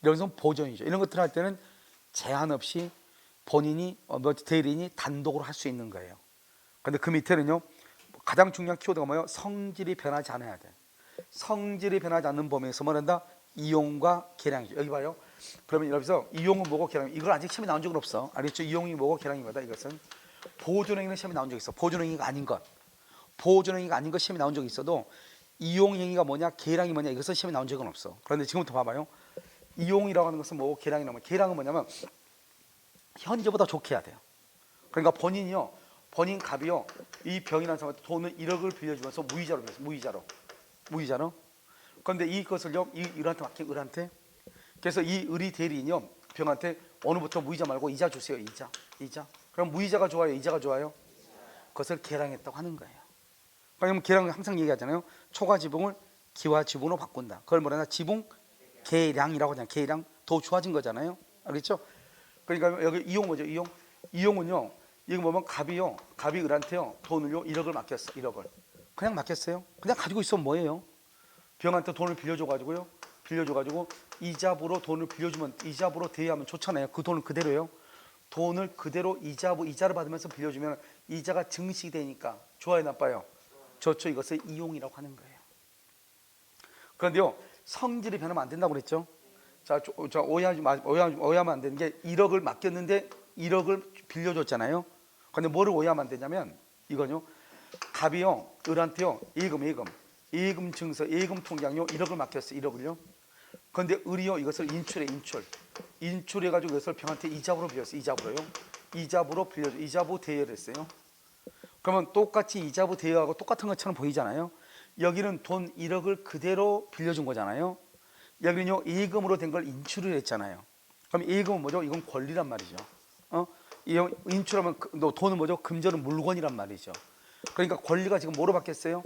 이런 것은 보존이죠. 이런 것들 할 때는 제한 없이 본인이 대리인이 단독으로 할 수 있는 거예요. 근데 그 밑에는요, 가장 중요한 키워드가 뭐예요? 성질이 변하지 않아야 돼. 성질이 변하지 않는 범위에서 뭐란다? 이용과 계량이죠. 여기 봐요. 그러면 여기서 이용은 뭐고 계량, 이걸 아직 시험에 나온 적은 없어. 알겠죠? 이용이 뭐고 계량이 뭐다. 이것은 보존행위는 시험에 나온 적 있어. 보존행위가 아닌 것, 보존행위가 아닌 것 시험에 나온 적이 있어도 이용행위가 뭐냐, 계량이 뭐냐, 이것은 시험에 나온 적은 없어. 그런데 지금부터 봐봐요. 이용이라고 하는 것은 뭐고 계량이라고 하면, 계량은 뭐냐면 현재보다 좋게 해야 돼요. 그러니까 본인이요, 본인 갑이요, 이 병이라는 사람한테 돈을 1억을 빌려주면서 무이자로 빌렸어. 무이자로. 그런데 이것을요, 이 을한테 맡긴 을한테. 그래서 이 을이 대리인이요, 병한테 오늘부터 무이자 말고 이자 주세요. 이자. 그럼 무이자가 좋아요, 이자가 좋아요? 그것을 계량했다고 하는 거예요. 그러면 계량은 항상 얘기하잖아요. 초과 지붕을 기와 지붕으로 바꾼다. 그걸 뭐라 하나? 지붕 계량이라고 하잖아요. 계량, 더 좋아진 거잖아요. 알겠죠? 그러니까 여기 이용 뭐죠? 이용은요, 이거 보면 갑이 을한테요, 돈을요 1억을 맡겼어. 1억을 그냥 맡겼어요. 그냥 가지고 있으면 뭐예요? 병한테 돈을 빌려줘가지고 이자부로 돈을 빌려주면, 이자부로 대여하면 좋잖아요. 그 돈을 그대로요. 돈을 그대로 이자를 받으면서 빌려주면 이자가 증식이 되니까 좋아요, 나빠요? 좋죠. 이것을 이용이라고 하는 거예요. 그런데요, 성질이 변하면 안 된다고 그랬죠. 자, 오해하면 안 되는 게, 1억을 맡겼는데 1억을 빌려줬잖아요. 근데 뭐를 오해하면 안 되냐면, 이거요, 갑이요, 을한테요, 예금 증서, 예금 통장요 1억을 맡겼어요. 1억을요. 그런데 을이요, 이것을 인출해가지고 이것을 병한테 이자부로 빌렸어요. 이자부로 빌려줘. 이자부 대여를 했어요. 그러면 똑같이 이자부 대여하고 똑같은 것처럼 보이잖아요. 여기는 돈 1억을 그대로 빌려준 거잖아요. 여기는요, 예금으로 된 걸 인출을 했잖아요. 그럼 예금은 뭐죠? 이건 권리란 말이죠. 인출하면 돈은 뭐죠? 금전은 물건이란 말이죠. 그러니까 권리가 지금 뭐로 바뀌었어요?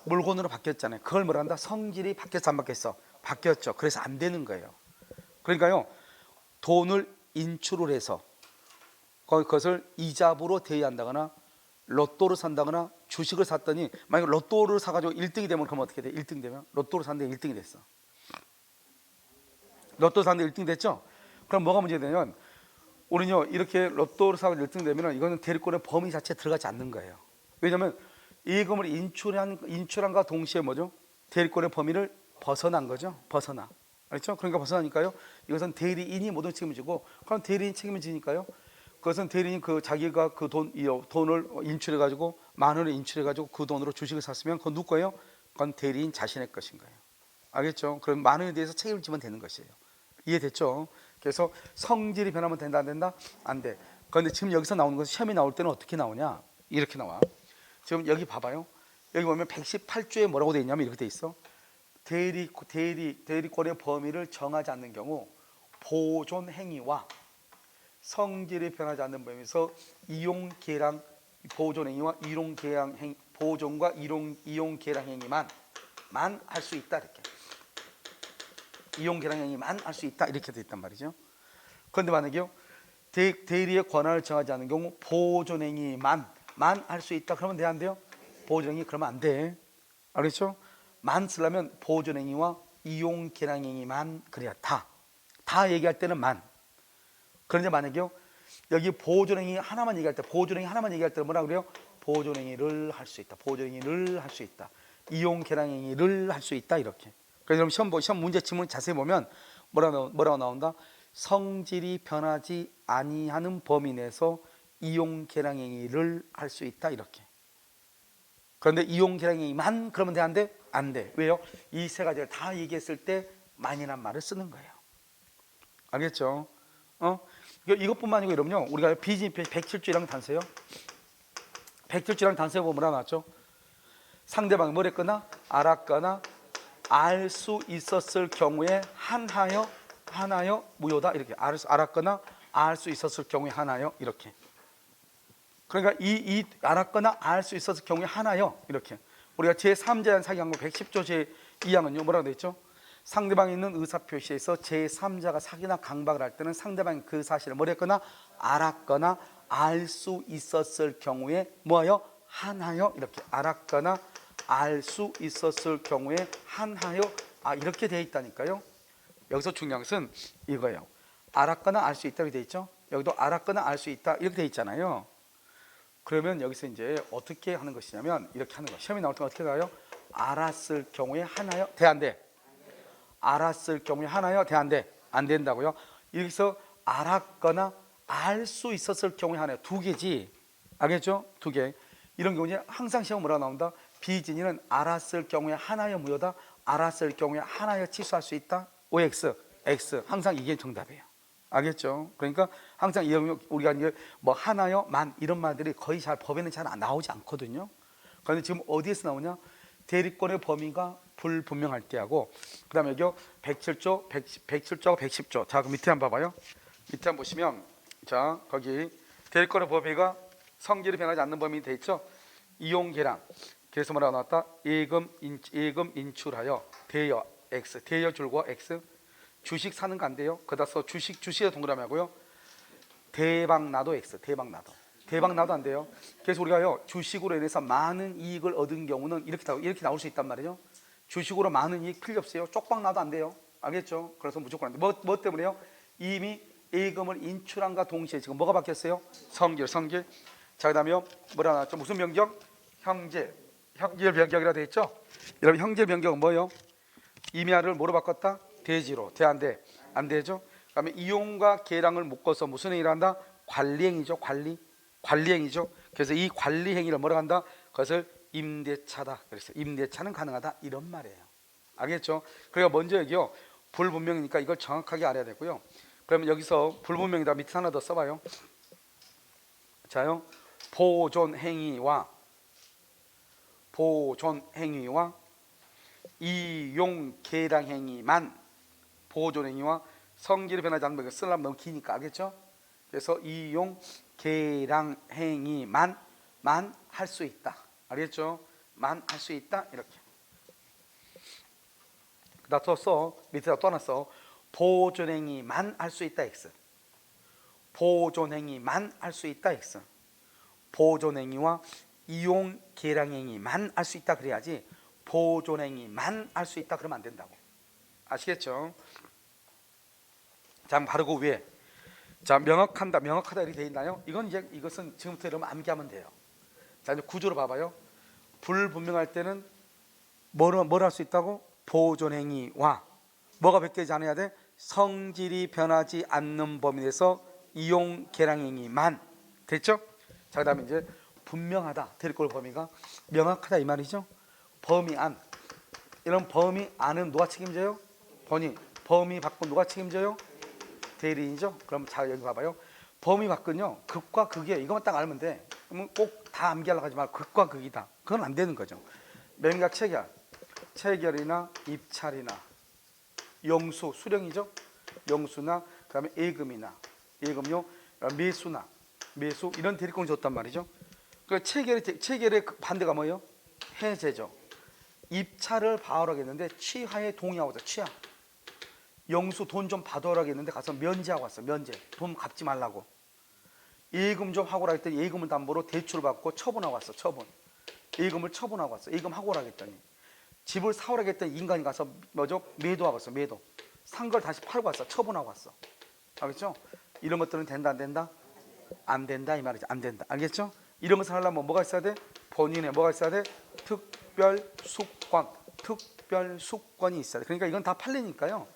물건으로 바뀌었잖아요. 그걸 뭐라 한다? 성질이 바뀌었어, 안 바뀌었어? 바뀌었죠. 그래서 안 되는 거예요. 그러니까요, 돈을 인출을 해서 그것을 이자부로 대여한다거나 로또를 산다거나 주식을 샀더니, 만약에 로또를 사가지고 1등이 되면 그럼 어떻게 돼? 1등 되면 로또를 샀는데 1등이 됐어. 로또 샀는데 1등 됐죠? 그럼 뭐가 문제되냐면, 우리는요, 이렇게 로또를 사고 1등 되면 이거는 대리권의 범위 자체에 들어가지 않는 거예요. 왜냐하면 예금을 인출한과 동시에 뭐죠? 대리권의 범위를 벗어난 거죠. 그렇죠? 그러니까 벗어나니까요, 이것은 대리인이 모든 책임을 지고, 그럼 대리인 책임을 지니까요, 그것은 대리인 자기가 그 돈을 인출해가지고, 10,000원을 인출해가지고 그 돈으로 주식을 샀으면 그건 누구 거예요? 그건 대리인 자신의 것인 거예요. 알겠죠? 그럼 10,000원에 대해서 책임을 지면 되는 것이에요. 이해됐죠? 그래서 성질이 변하면 된다, 안 된다? 안 돼. 그런데 지금 여기서 나오는 것은, 시험이 나올 때는 어떻게 나오냐? 이렇게 나와. 지금 여기 봐봐요. 여기 보면 118조에 뭐라고 돼 있냐면, 이렇게 돼 있어. 대리권의 범위를 정하지 않는 경우 보존 행위와 성질이 변하지 않는 범위에서 이용 계량 보존 행위와 보존과 이용 계량 행위만 할 수 있다, 이렇게. 이용 계량 행위만 할 수 있다, 이렇게 돼 있단 말이죠. 그런데 만약에요, 대리의 권한을 정하지 않는 경우 보존 행위만 할 수 있다, 그러면 돼, 안 돼요? 보존 행위 그러면 안 돼. 알겠죠? 만 쓰려면 보존 행위와 이용 계량 행위만, 그래야 다 얘기할 때는 만. 그런데 만약에요, 여기 보존 행위 하나만 얘기할 때 뭐라 그래요? 보존 행위를 할 수 있다. 이용 계량 행위를 할 수 있다, 이렇게. 그래서 시험 문제 지문 자세히 보면 뭐라고 나온다? 성질이 변하지 아니하는 범위 내에서 이용 계량 행위를 할 수 있다, 이렇게. 그런데 이용 계량 행위만 그러면 돼, 안 돼? 안 돼. 왜요? 이 세 가지를 다 얘기했을 때 만이란 말을 쓰는 거예요. 알겠죠? 이것뿐만 아니고, 여러분요, 우리가 비진표 107조랑 단서요. 107조랑 단서에 보면 뭐라 나왔죠? 상대방이 뭐랬거나 알았거나 알 수 있었을 경우에 하나여 무효다, 이렇게. 알았거나 알 수 있었을 경우에 하나여, 이렇게. 그러니까 이 알았거나 알 수 있었을 경우에 하나여, 이렇게. 우리가 제3자의 사기항목 110조 제2항은요, 뭐라고 되어 있죠? 상대방이 있는 의사표시에서 제3자가 사기나 강박을 할 때는 상대방이 그 사실을 뭐랬거나 알았거나 알 수 있었을 경우에 뭐하여? 하나여, 이렇게. 알았거나 알 수 있었을 경우에 하나여, 이렇게 되어 있다니까요. 여기서 중요한 것은 이거예요. 알았거나 알 수 있다 이렇게 돼 있죠. 여기도 알았거나 알 수 있다 이렇게 돼 있잖아요. 그러면 여기서 이제 어떻게 하는 것이냐면 이렇게 하는 거예요. 시험에 나올 때 어떻게 가요? 알았을 경우에 하나요? 돼 안 돼? 알았을 경우에 하나요? 돼 안 돼? 안 된다고요? 여기서 알았거나 알 수 있었을 경우에 하나요? 두 개지. 알겠죠? 두 개. 이런 경우에 항상 시험 뭐라고 나온다? 비진이는 알았을 경우에 하나여 무효다. 알았을 경우에 하나여 취소할 수 있다. OX, X. 항상 이게 정답이에요. 알겠죠? 그러니까 항상 우리가 이제 뭐 하나여 만 이런 말들이 거의 잘 법에는 잘 나오지 않거든요. 그런데 지금 어디에서 나오냐? 대리권의 범위가 불분명할 때하고 그다음에 여기 107조, 107조, 110조. 자, 그 밑에 한번 봐봐요. 밑에 한번 보시면 자, 거기 대리권의 범위가 성질이 변하지 않는 범위 돼 있죠. 이용계량. 그래서 뭐라고 나왔다? 예금 인출하여 대여 X, 대여 줄과 X. 주식 사는 거 안 돼요. 거기다 써 주식에 동그라미 하고요. 대박 나도 X, 대박 나도 안 돼요. 그래서 우리가요 주식으로 인해서 많은 이익을 얻은 경우는 이렇게 나올 수 있단 말이죠. 주식으로 많은 이익 필요 없어요. 쪽박 나도 안 돼요. 알겠죠? 그래서 무조건 안 돼. 뭐 때문에요? 이미 예금을 인출한과 동시에 지금 뭐가 바뀌었어요? 성질. 자, 그다음에요 뭐라 나왔죠? 무슨 변경? 형질 변경이라 돼 있죠. 여러분 형질 변경은 뭐예요? 임야를 뭐로 바꿨다? 대지로. 돼 안 돼? 안 되죠. 그다음에 이용과 계량을 묶어서 무슨 행위를 한다? 관리행위죠. 관리행위죠. 그래서 이 관리 행위를 뭐라고 한다? 그것을 임대차다. 그래서 임대차는 가능하다 이런 말이에요. 알겠죠? 그러니까 먼저 여기요 불분명이니까 이걸 정확하게 알아야 되고요. 그러면 여기서 불분명이다 밑에 하나 더 써봐요. 자요 보존 행위와 이용 계량 행위만 보존 행위와 성질이 변하지 않는 거 쓰려면 너무 기니까 알겠죠? 그래서 이용 계량 행위만 할 수 있다. 알겠죠? 만 할 수 있다 이렇게. 나 또 써. 밑에다 또 하나 써. 보존 행위만 할 수 있다 X. 보존 행위만 할 수 있다 X. 보존 행위와 이용 계량 행위만 할 수 있다 그래야지 보존 행위만 할 수 있다 그러면 안 된다고. 아시겠죠? 자, 바로 그 위에 자 명확하다 이렇게 돼 있나요? 이것은 지금부터 여러분 암기하면 돼요. 자, 이제 구조로 봐봐요. 불분명할 때는 뭘 할 수 있다고? 보존 행위와 뭐가 바뀌지 않아야 돼? 성질이 변하지 않는 범위 내에서 이용 계량 행위만. 됐죠? 자, 그다음에 이제 분명하다. 대리권 범위가 명확하다 이 말이죠. 범위 안. 이런 범위 안은 누가 책임져요? 범위 밖은 누가 책임져요? 대리인이죠. 그럼 자 여기 봐봐요. 범위 밖은요 극과 극이에요. 이것만 딱 알면 돼. 그러면 꼭 다 암기하려고 하지 말고 극과 극이다. 그건 안 되는 거죠. 명의학 체결이나 입찰이나 영수 수령이죠. 영수나 그다음에 예금요 매수 이런 대리권이 줬단 말이죠. 그 체결의 반대가 뭐예요? 해제죠. 입찰을 봐오라고 했는데 취하에 동의하고 왔어. 취하. 영수 돈 좀 받아오라고 했는데 가서 면제하고 왔어. 면제. 돈 갚지 말라고. 예금 좀 하고 오라고 했더니 예금을 담보로 대출을 받고 처분하고 왔어. 예금을 처분하고 왔어. 예금하고 오라고 했더니 집을 사오라고 했더니 인간이 가서 매도하고 왔어. 매도. 산 걸 다시 팔고 왔어. 처분하고 왔어. 알겠죠? 이런 것들은 된다 안 된다? 안 된다 이 말이죠. 안 된다. 알겠죠? 이런 것을 하려면 뭐가 있어야 돼? 본인의 뭐가 있어야 돼? 특별 수권이 있어야 돼. 그러니까 이건 다 팔리니까요.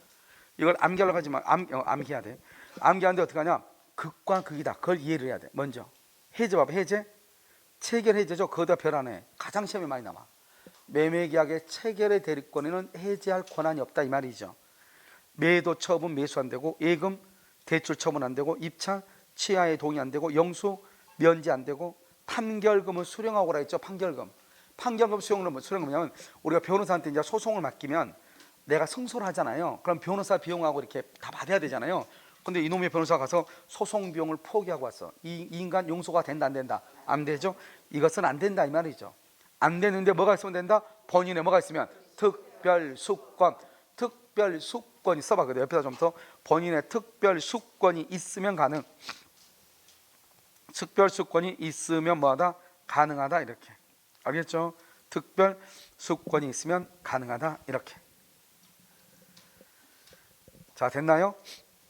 이걸 암기하려고 하지 마. 암기해야 돼. 암기하는데 어떻게 하냐? 극과 극이다. 그걸 이해를 해야 돼. 먼저 해제 봐봐. 해제 체결 해제죠. 거기다 별 안에 가장 시험에 많이 나와. 매매계약의 체결의 대리권에는 해제할 권한이 없다 이 말이죠. 매도 처분 매수 안 되고 예금 대출 처분 안 되고 입찰 취하에 동의 안 되고 영수 면제 안 되고 판결금을 수령하고라 했죠. 판결금 수령금은 우리가 변호사한테 이제 소송을 맡기면 내가 승소를 하잖아요. 그럼 변호사 비용하고 이렇게 다 받아야 되잖아요. 근데 이놈의 변호사가 가서 소송 비용을 포기하고 왔어. 이 인간 용서가 된다 안 된다? 안 되죠. 이것은 안 된다 이 말이죠. 안 되는데 뭐가 있으면 된다? 본인의 뭐가 있으면 특별수권이 써봐. 그래 옆에다 좀 더 본인의 특별수권이 있으면 가능. 특별수권이 있으면 뭐하다? 가능하다 이렇게. 알겠죠? 특별수권이 있으면 가능하다 이렇게. 자, 됐나요?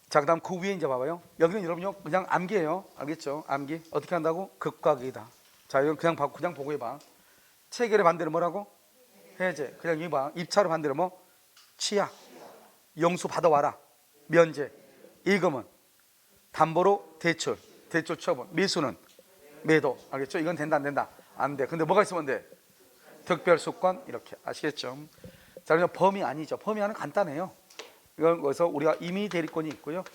자, 그 다음 그 위에 이제 봐봐요. 여기는 여러분요 그냥 암기예요. 알겠죠? 암기 어떻게 한다고? 극과 극이다. 자, 이건 그냥 보고 해봐. 체결의 반대로 뭐라고? 해제. 그냥 이봐. 입찰의 반대로 뭐? 취약. 용수 받아와라. 면제. 이금은 담보로 대출. 대출 처분. 미수는 매도. 알겠죠? 이건 된다 안 된다? 안 돼. 근데 뭐가 있으면 돼? 특별수권. 이렇게. 아시겠죠? 자, 그냥 범위 아니죠. 범위 하는 간단해요. 이건 거기서 우리가 임의 대리권이 있고요.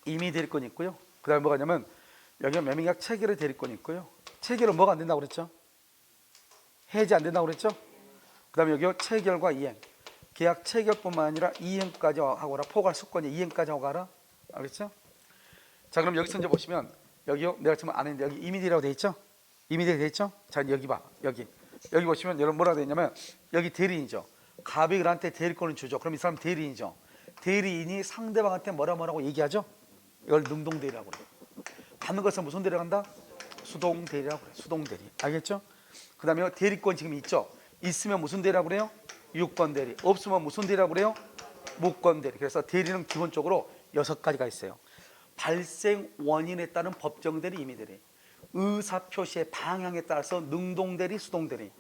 임의 대리권이 있고요. 그 다음에 뭐가 있냐면 여기가 매매계약 체결의 대리권이 있고요. 체결은 뭐가 안 된다고 그랬죠? 해지 안 된다고 그랬죠? 그 다음에 여기요 체결과 이행. 계약 체결뿐만 아니라 이행까지 하거라. 포괄 수권이 이행까지 하거라. 알겠죠? 자, 그럼 여기서 이제 보시면 여기요 내가 지금 안 했는데 여기 임의 대리라고 돼 있죠? 임의 대리 돼 있죠? 자, 여기 봐. 여기 보시면 여러분 뭐라고 돼 있냐면 여기 대리인이죠. 갑이 그한테 대리권을 주죠. 그럼 이 사람 대리인이죠. 대리인이 상대방한테 뭐라고 얘기하죠? 이걸 능동대리라고 그래요. 받는 것은 무슨 대리라고 한다? 수동대리라고 그래요. 수동대리. 알겠죠? 그 다음에 대리권 지금 있죠? 있으면 무슨 대리라고 그래요? 유권대리. 없으면 무슨 대리라고 그래요? 무권대리. 그래서 대리는 기본적으로 6가지가 있어요. 발생 원인에 따른 법정대리, 임의대리, 의사표시의 방향에 따라서 능동대리, 수동대리,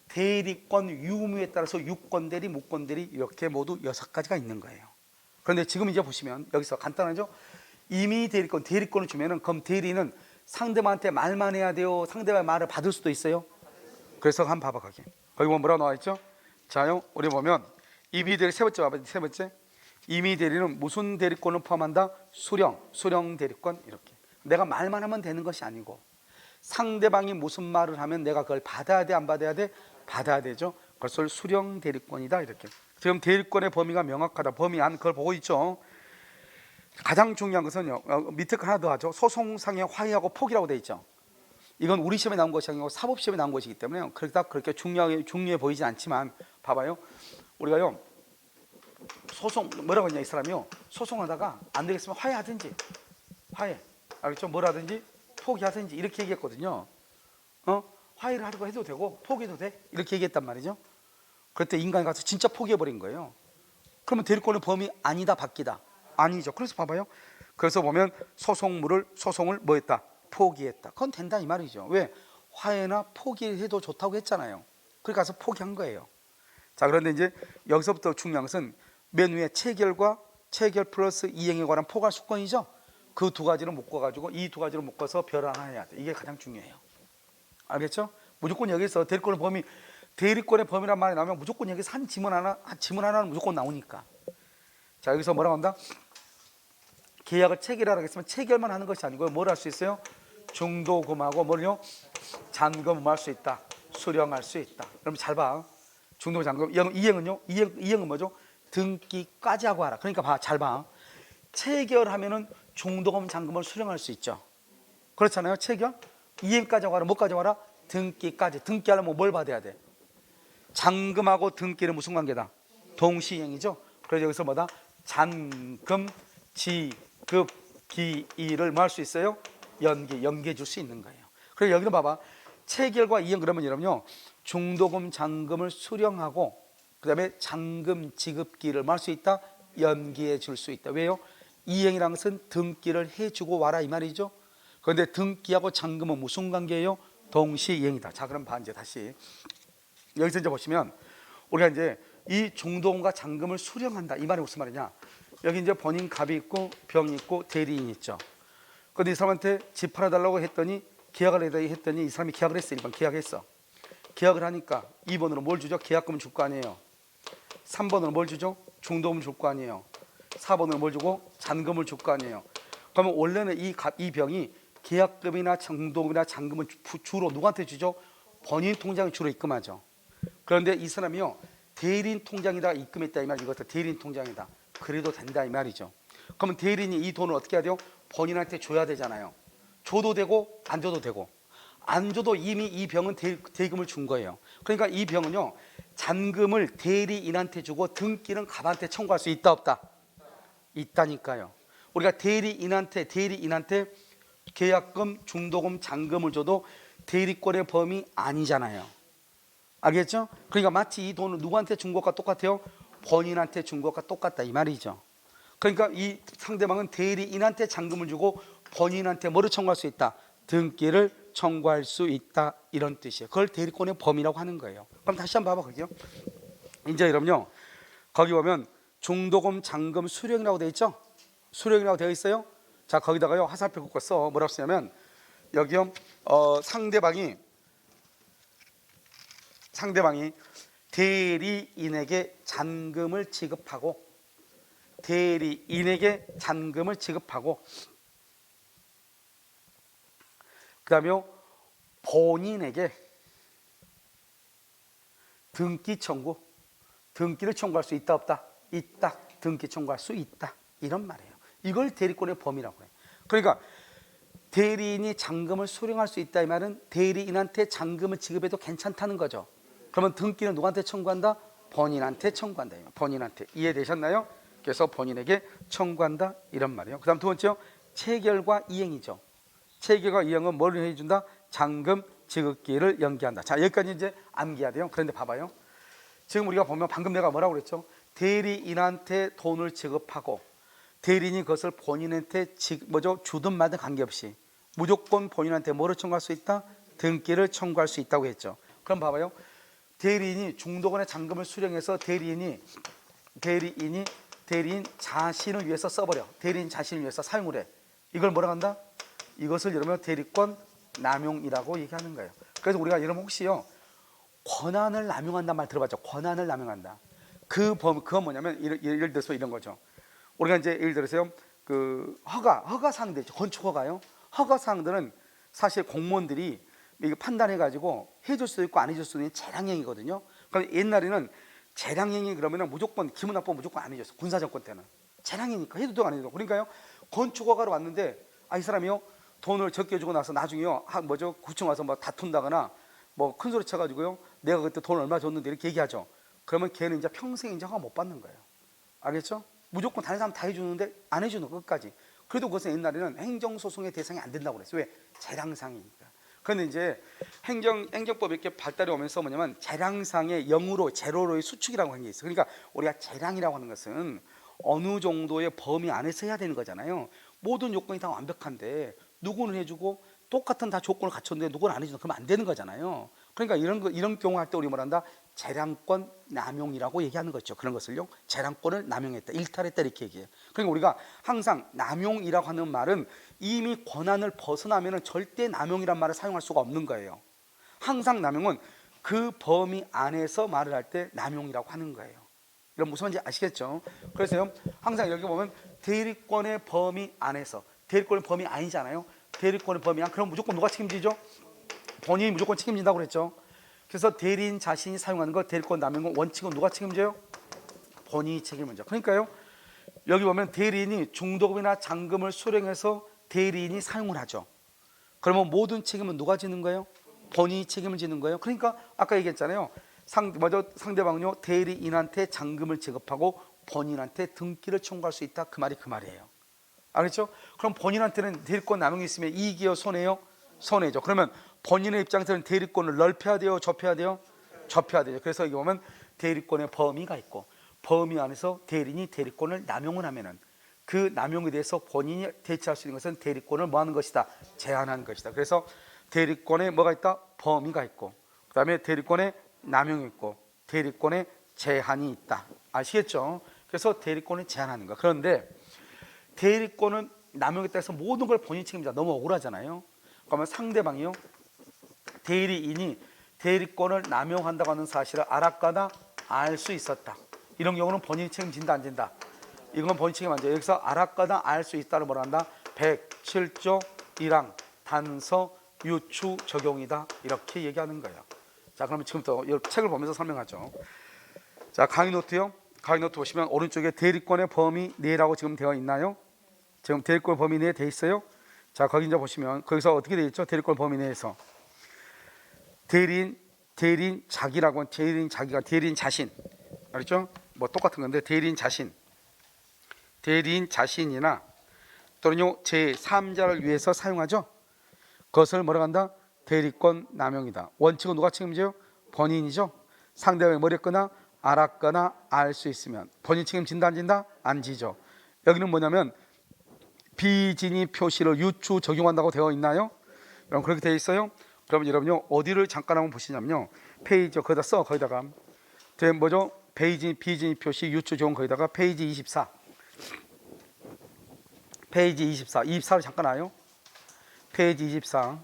대리권 유무에 따라서 유권대리, 무권대리, 이렇게 모두 6가지가 있는 거예요. 그런데 지금 이제 보시면 여기서 간단하죠? 임의 대리권, 대리권을 주면은 그럼 대리는 상대방한테 말만 해야 돼요? 상대방의 말을 받을 수도 있어요? 그래서 한번 봐봐. 거기 보면 뭐라고 나와 있죠? 자요, 우리 보면 임의 대리 세 번째 봐봐. 세 번째 임의 대리는 무슨 대리권을 포함한다? 수령 대리권. 이렇게 내가 말만 하면 되는 것이 아니고 상대방이 무슨 말을 하면 내가 그걸 받아야 돼, 안 받아야 돼? 받아야 되죠. 그것을 수령 대리권이다. 이렇게 지금 대리권의 범위가 명확하다. 범위 안 그걸 보고 있죠. 가장 중요한 것은요, 밑에 거 하나 더 하죠. 소송상의 화해하고 포기라고 돼 있죠. 이건 우리 시험에 나온 것이 아니고 사법시험에 나온 것이기 때문에 그렇게 중요해 보이지 않지만 봐봐요. 우리가요 소송 뭐라고 했냐, 이 사람이요 소송하다가 안 되겠으면 화해하든지, 화해, 알겠죠? 뭐라든지 포기하든지 이렇게 얘기했거든요. 화해를 하려고 해도 되고 포기해도 돼, 이렇게 얘기했단 말이죠. 그때 인간이 가서 진짜 포기해버린 거예요. 그러면 대리권의 범위 아니다, 바뀌다? 아니죠. 그래서 봐봐요. 그래서 보면 소송을 뭐 했다? 포기했다. 그건 된다 이 말이죠. 왜? 화해나 포기해도 좋다고 했잖아요. 그래 가서 포기한 거예요. 자, 그런데 이제 여기서부터 중요한 것은 맨 위에 체결과 체결 플러스 이행에 관한 포괄 수권이죠. 그 두 가지를 묶어가지고 이 두 가지를 묶어서 별 하나 해야 돼. 이게 가장 중요해요. 알겠죠? 무조건 여기서 대리권의 범위, 대리권의 범위란 말이 나오면 무조건 여기서 한 지문 하나는 무조건 나오니까. 자, 여기서 뭐라고 한다? 계약을 체결하라고 했으면 체결만 하는 것이 아니고 뭘 할 수 있어요? 중도금하고 뭘요? 잔금할 수 있다. 수령할 수 있다. 여러분 잘 봐. 중도금, 잔금. 이행은요? 이행은 뭐죠? 등기까지 하고 하라. 그러니까 봐, 잘 봐. 체결하면은 중도금, 잔금을 수령할 수 있죠. 그렇잖아요. 체결. 이행까지 하고 하라. 뭐까지 하고 하라? 등기까지. 등기하려면 뭘 받아야 돼? 잔금하고 등기는 무슨 관계다? 동시이행이죠. 그래서 여기서 뭐다? 잔금, 지급, 기일을 뭐 할 수 있어요? 연기해 줄 수 있는 거예요. 그래서 여기는 봐봐. 체결과 이행 그러면 여러분요 중도금, 잔금을 수령하고 그 다음에 잔금, 지급기를 뭐 할 수 있다? 연기해 줄 수 있다. 왜요? 이행이라는 것은 등기를 해주고 와라 이 말이죠. 그런데 등기하고 잔금은 무슨 관계예요? 동시이행이다. 자, 그럼 봐 이제 다시 여기서 이제 보시면 우리가 이제 이 중도금과 잔금을 수령한다 이 말이 무슨 말이냐? 여기 이제 본인 갑이 있고 병이 있고 대리인이 있죠. 그런데 이 사람한테 집 팔아달라고 했더니 계약을 해야 했더니 이 사람이 계약을 했어. 1번 계약했어. 계약을 하니까 2번으로 뭘 주죠? 계약금을 줄 거 아니에요. 3번으로 뭘 주죠? 중도금을 줄 거 아니에요. 4번으로 뭘 주고? 잔금을 줄 거 아니에요. 그러면 원래는 이 병이 계약금이나 중도금이나 잔금을 주로 누구한테 주죠? 본인 통장에 주로 입금하죠. 그런데 이 사람이요 대리인 통장에다가 입금했다 이 말. 이것도 대리인 통장이다. 그래도 된다 이 말이죠. 그러면 대리인이 이 돈을 어떻게 해야 돼요? 본인한테 줘야 되잖아요. 줘도 되고 안 줘도 되고. 안 줘도 이미 이 병은 대금을 준 거예요. 그러니까 이 병은요 잔금을 대리인한테 주고 등기는 갑한테 청구할 수 있다 없다? 있다니까요. 우리가 대리인한테 계약금, 중도금, 잔금을 줘도 대리권의 범위 아니잖아요. 알겠죠? 그러니까 마치 이 돈을 누구한테 준 것과 똑같아요. 본인한테 준 것과 똑같다 이 말이죠. 그러니까 이 상대방은 대리인한테 잔금을 주고 본인한테 뭐를 청구할 수 있다? 등기를 청구할 수 있다 이런 뜻이에요. 그걸 대리권의 범위라고 하는 거예요. 그럼 다시 한번 봐봐 거기요. 이제 여러분요, 거기 보면 중도금, 잔금, 수령이라고 되어 있죠? 수령이라고 되어 있어요. 자, 거기다가요 화살표 긋고 써. 뭐라고 쓰냐면 여기요, 상대방이 대리인에게 잔금을 지급하고 그다음에 본인에게 등기를 청구할 수 있다 없다? 있다. 등기 청구할 수 있다 이런 말이에요. 이걸 대리권의 범위라고 해요. 그러니까 대리인이 잔금을 수령할 수 있다 이 말은 대리인한테 잔금을 지급해도 괜찮다는 거죠. 그러면 등기는 누구한테 청구한다? 본인한테 청구한다. 본인한테. 이해되셨나요? 그래서 본인에게 청구한다 이런 말이에요. 그 다음 두 번째요, 체결과 이행이죠. 체결과 이행은 뭘 해준다? 잔금 지급기를 연기한다. 자, 여기까지 이제 암기해야 돼요. 그런데 봐봐요. 지금 우리가 보면 방금 내가 뭐라고 그랬죠? 대리인한테 돈을 지급하고 대리인이 그것을 본인한테 주든 말든 관계없이 무조건 본인한테 뭐를 청구할 수 있다? 등기를 청구할 수 있다고 했죠. 그럼 봐봐요. 대리인이 중도금의 잔금을 수령해서 대리인 자신을 위해서 써버려. 대리인 자신을 위해서 사용을 해. 이걸 뭐라고 한다? 이것을 여러분 대리권 남용이라고 얘기하는 거예요. 그래서 우리가 여러분 혹시요 권한을 남용한다는 말 들어봤죠? 권한을 남용한다. 그건 뭐냐면 예를 들어서 이런 거죠. 우리가 이제 예를 들어서요 그 허가사항들 있죠. 건축허가요. 허가사항들은 사실 공무원들이 이거 판단해가지고 해줄 수도 있고 안 해줄 수도 있는 재량행위거든요. 그럼 옛날에는 재량행위 그러면은 무조건 기분 나쁘면 무조건 안 해줬어. 군사정권 때는 재량이니까 해도 되고 안 해도. 그러니까요 건축허가로 왔는데 이 사람이요 돈을 적게 주고 나서 나중에요 구청 와서 뭐 다툰다거나 뭐 큰 소리 쳐가지고요 내가 그때 돈 얼마 줬는데 이렇게 얘기하죠. 그러면 걔는 이제 평생 이제 허가 못 받는 거예요. 알겠죠? 무조건 다른 사람 다 해주는데 안 해주는 끝까지. 그래도 그것은 옛날에는 행정소송의 대상이 안 된다고 그랬어요. 왜? 재량상이니까. 그런데 이제 행정법이 이렇게 발달이 오면서 뭐냐면 재량상의 0으로 제로로의 수축이라고 하는 게 있어요. 그러니까 우리가 재량이라고 하는 것은 어느 정도의 범위 안에서 해야 되는 거잖아요. 모든 요건이 다 완벽한데 누구는 해주고 똑같은 다 조건을 갖췄는데 누구는 안 해주는 그러면 안 되는 거잖아요. 그러니까 이런 경우 할 때 우리 뭐란다? 재량권 남용이라고 얘기하는 거죠. 그런 것을요 재량권을 남용했다, 일탈했다 이렇게 얘기해요. 그러니까 우리가 항상 남용이라고 하는 말은 이미 권한을 벗어나면 절대 남용이란 말을 사용할 수가 없는 거예요. 항상 남용은 그 범위 안에서 말을 할 때 남용이라고 하는 거예요. 이런 무슨 말인지 아시겠죠? 그래서요 항상 여기 보면 대리권의 범위 안에서, 대리권의 범위 아니잖아요. 대리권의 범위 안, 그럼 무조건 누가 책임지죠? 본인이 무조건 책임진다고 그랬죠. 그래서 대리인 자신이 사용하는 거 대리권 남용 원칙은 누가 책임져요? 본인이 책임을 져. 그러니까요 여기 보면 대리인이 중도금이나 잔금을 수령해서 대리인이 사용을 하죠. 그러면 모든 책임은 누가 지는 거예요? 본인이 책임을 지는 거예요. 그러니까 아까 얘기했잖아요. 상대방은요 대리인한테 잔금을 지급하고 본인한테 등기를 청구할 수 있다. 그 말이 그 말이에요. 알겠죠? 그럼 본인한테는 대리권 남용이 있으면 이익이요 손해요? 손해죠. 그러면 본인의 입장에서는 대리권을 넓혀야 돼요? 좁혀야 돼요? 좁혀야 되죠. 그래서 여기 보면 대리권의 범위가 있고 범위 안에서 대리인이 대리권을 남용을 하면은 그 남용에 대해서 본인이 대처할 수 있는 것은 대리권을 뭐 하는 것이다? 제한하는 것이다. 그래서 대리권에 뭐가 있다? 범위가 있고 그 다음에 대리권에 남용이 있고 대리권에 제한이 있다. 아시겠죠? 그래서 대리권을 제한하는 거. 그런데 대리권은 남용에 따라서 모든 걸 본인이 책임져. 너무 억울하잖아요. 그러면 상대방이요 대리인이 대리권을 남용한다고 하는 사실을 알았거나 알 수 있었다. 이런 경우는 본인이 책임진다 안 진다? 이건 본인 책임 안 져. 여기서 알았거나 알 수 있다를 뭐라 한다? 107조 1항 단서 유추 적용이다. 이렇게 얘기하는 거예요. 자, 그러면 지금부터 이 책을 보면서 설명하죠. 자, 강의 노트요. 강의 노트 보시면 오른쪽에 대리권의 범위 내라고 지금 되어 있나요? 지금 대리권 범위 내에 되어 있어요. 자, 거기 이제 보시면 거기서 어떻게 되어 있죠? 대리권 범위 내에서 대리인 자기라고 하면 대리인 자기가 대리인 자신, 알겠죠? 뭐 똑같은 건데 대리인 자신이나 또는요 제3자를 위해서 사용하죠. 그것을 뭐라고 한다? 대리권 남용이다. 원칙은 누가 책임져요? 본인이죠. 상대방이 뭘 했거나 알았거나 알 수 있으면 본인 책임진다 안 진다? 안 지죠. 여기는 뭐냐면 비진위 표시를 유추 적용한다고 되어 있나요? 여러분 그렇게 되어 있어요? 그러면 여러분요 어디를 잠깐 한번 보시냐면요 페이지 거기다 써 거기다가 뭐죠? 비진위 표시 유추 적용 거기다가 페이지 24 페이지 24를 잠깐 와요. 페이지 24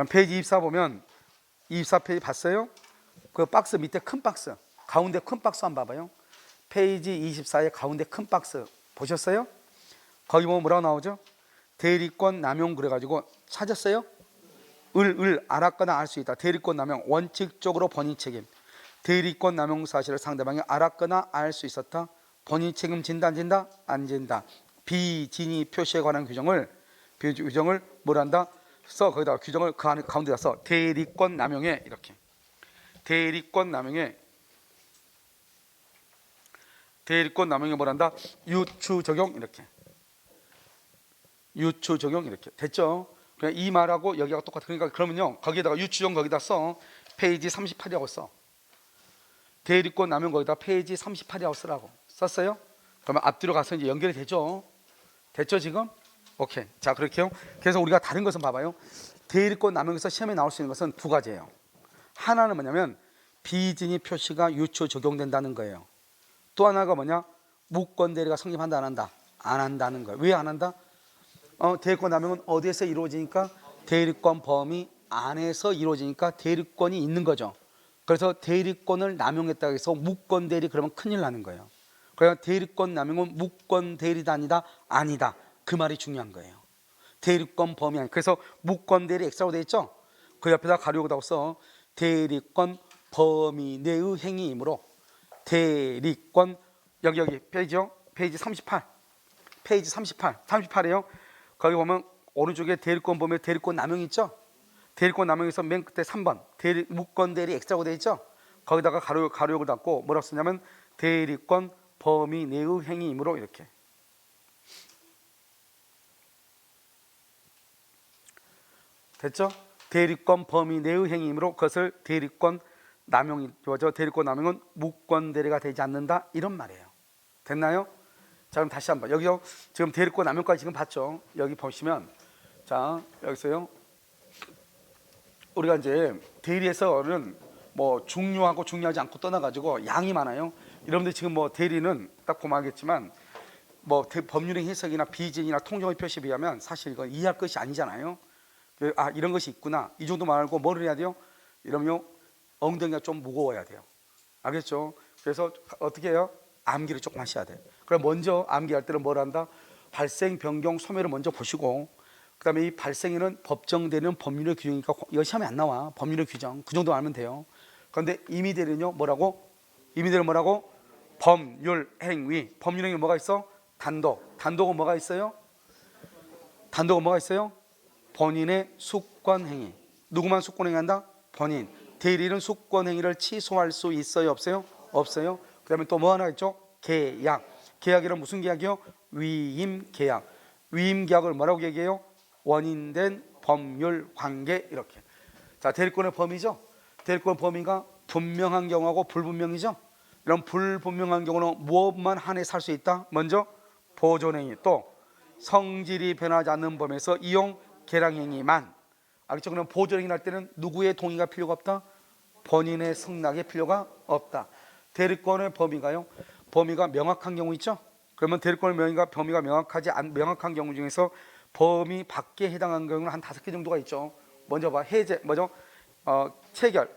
페이지 24 보면 24페이지 봤어요? 그 박스 밑에 큰 박스 가운데 큰 박스 한번 봐봐요. 페이지 24의 가운데 큰 박스 보셨어요? 거기 보면 뭐라고 나오죠? 대리권 남용 그래가지고 찾았어요? 알았거나 알 수 있다. 대리권 남용 원칙적으로 본인 책임. 대리권 남용 사실을 상대방이 알았거나 알 수 있었다. 본인 책임진다 안 진다? 안 진다. 비진위 표시에 관한 규정을 뭐란다? 써 거기다가 규정을 그 안에 가운데다 써. 대리권 남용에 이렇게 대리권 남용에 뭐란다? 유추 적용 이렇게 유추 적용 이렇게 됐죠? 그냥 이 말하고 여기가 똑같아. 그러니까 그러면요 거기에다가 유추 적용 거기다 써. 페이지 38이라고 써. 대리권 남용 거기다 페이지 38이라고 쓰라고 썼어요? 그러면 앞뒤로 가서 이제 연결이 되죠? 됐죠 지금? 오케이. 자 그렇게요. 그래서 우리가 다른 것은 봐봐요. 대리권 남용에서 시험에 나올 수 있는 것은 두 가지예요. 하나는 뭐냐면 비진위 표시가 유추 적용된다는 거예요. 또 하나가 뭐냐? 무권 대리가 성립한다 안 한다? 안 한다는 거예요. 왜 안 한다? 대리권 남용은 어디에서 이루어지니까? 대리권 범위 안에서 이루어지니까 대리권이 있는 거죠. 그래서 대리권을 남용했다고 해서 무권 대리 그러면 큰일 나는 거예요. 그러니까 대리권 남용은 무권 대리다 아니다. 그 말이 중요한 거예요. 대리권 범위 아니. 그래서 무권 대리 X라고 되어 있죠. 그 옆에다 가려고 써. 대리권 범위 내의 행위이므로 대리권 여기 페이지요. 페이지 38. 페이지 38이에요. 거기 보면 오른쪽에 대리권 범위 대리권 남용 있죠. 대리권 남용에서 맨 끝에 3번 무권 대리 X라고 되어 있죠. 거기다가 가로역을 닫고 뭐라고 쓰냐면 대리권 범위 내의 행위이므로 이렇게 됐죠? 대리권 범위 내의 행위이므로 그것을 대리권 남용이 되어져. 대리권 남용은 무권 대리가 되지 않는다 이런 말이에요. 됐나요? 자 그럼 다시 한번 여기서 지금 대리권 남용까지 지금 봤죠? 여기 보시면 자 여기서요 우리가 이제 대리에서는 뭐 중요하고 중요하지 않고 떠나가지고 양이 많아요. 여러분들 지금 뭐 대리는 딱 보면 알겠지만 뭐 법률의 해석이나 비진이나 통정의 표시에 비하면 사실 이건 이해할 것이 아니잖아요. 아 이런 것이 있구나 이 정도 말고 뭐를 해야 돼요? 이러면 엉덩이가 좀 무거워야 돼요. 알겠죠? 그래서 어떻게 해요? 암기를 조금 하셔야 돼요. 그럼 먼저 암기할 때는 뭘 한다? 발생, 변경, 소멸을 먼저 보시고 그 다음에 이 발생에는 법정되는 법률의 규정이니까 이거 시험에 안 나와. 법률의 규정 그 정도 알면 돼요. 그런데 임의대는요 뭐라고? 임의대는 뭐라고? 법률 행위. 법률 행위 뭐가 있어? 단독은 뭐가 있어요? 단독은 뭐가 있어요? 본인의 숙권 행위. 누구만 숙권 행위한다? 본인. 대리는 숙권 행위를 취소할 수 있어요 없어요? 없어요. 그 다음에 또 뭐 하나 있죠? 계약. 계약이란 무슨 계약이요? 위임 계약. 위임 계약을 뭐라고 얘기해요? 원인된 법률 관계 이렇게. 자 대리권의 범위죠. 대리권 범위가 분명한 경우하고 불분명이죠. 이런 불분명한 경우는 무엇만 한해서 할 수 있다? 먼저 보존행위, 또 성질이 변하지 않는 범위에서 이용 계량행위만. 알겠죠? 그럼 보존행위 할 때는 누구의 동의가 필요가 없다? 본인의 승낙의 필요가 없다. 대리권의 범위가요. 범위가 명확한 경우 있죠. 그러면 대리권의 범위가 명확한 경우 중에서 범위 밖에 해당하는 경우는 한 5개 정도가 있죠. 먼저 봐 해제 뭐죠?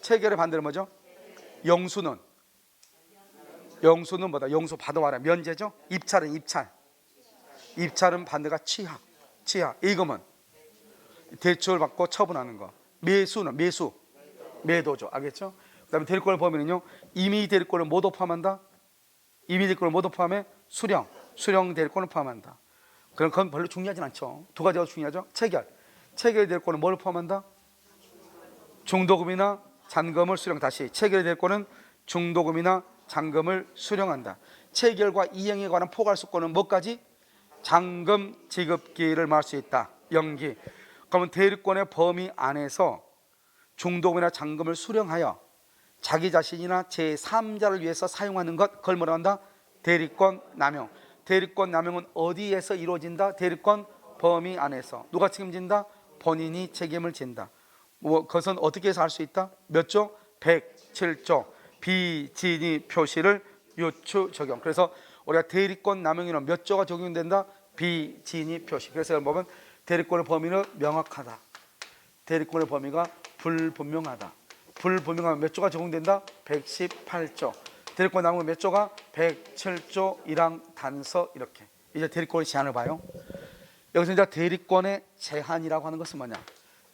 체결의 반대로 뭐죠? 영수는 뭐다? 영수 받아와라 면제죠. 입찰은 반대가 취하. 이금은 대출을 받고 처분하는 거. 매수는 매도죠. 알겠죠? 그다음에 대리권의 범위는요. 임의 대리권을 모두 포함한다. 임의 대리권을 모두 포함해 수령 대리권을 포함한다. 그건 별로 중요하진 않죠. 두 가지가 중요하죠. 체결 대리권은 뭘 포함한다? 중도금이나 잔금을 수령. 다시 체결 대리권은 중도금이나 잔금을 수령한다. 체결과 이행에 관한 포괄수권은 뭐까지? 잔금 지급기를 말할 수 있다. 연기. 그러면 대리권의 범위 안에서 중도금이나 잔금을 수령하여 자기 자신이나 제3자를 위해서 사용하는 것, 그걸 뭐라 한다? 대리권 남용. 대리권 남용은 어디에서 이루어진다? 대리권 범위 안에서. 누가 책임진다? 본인이 책임을 진다. 그것은 어떻게 해서 할 수 있다? 몇 조? 107조. 비진위 표시를 유추 적용. 그래서 우리가 대리권 남용에는 몇 조가 적용된다? 비진위 표시. 그래서 여러분 대리권의 범위는 명확하다. 대리권의 범위가 불분명하다. 불분명하면 몇 조가 적용된다? 118조. 대리권 남용은 몇 조가? 107조 1항 단서. 이렇게 이제 대리권의 제한을 봐요. 여기서 이제 대리권의 제한이라고 하는 것은 뭐냐?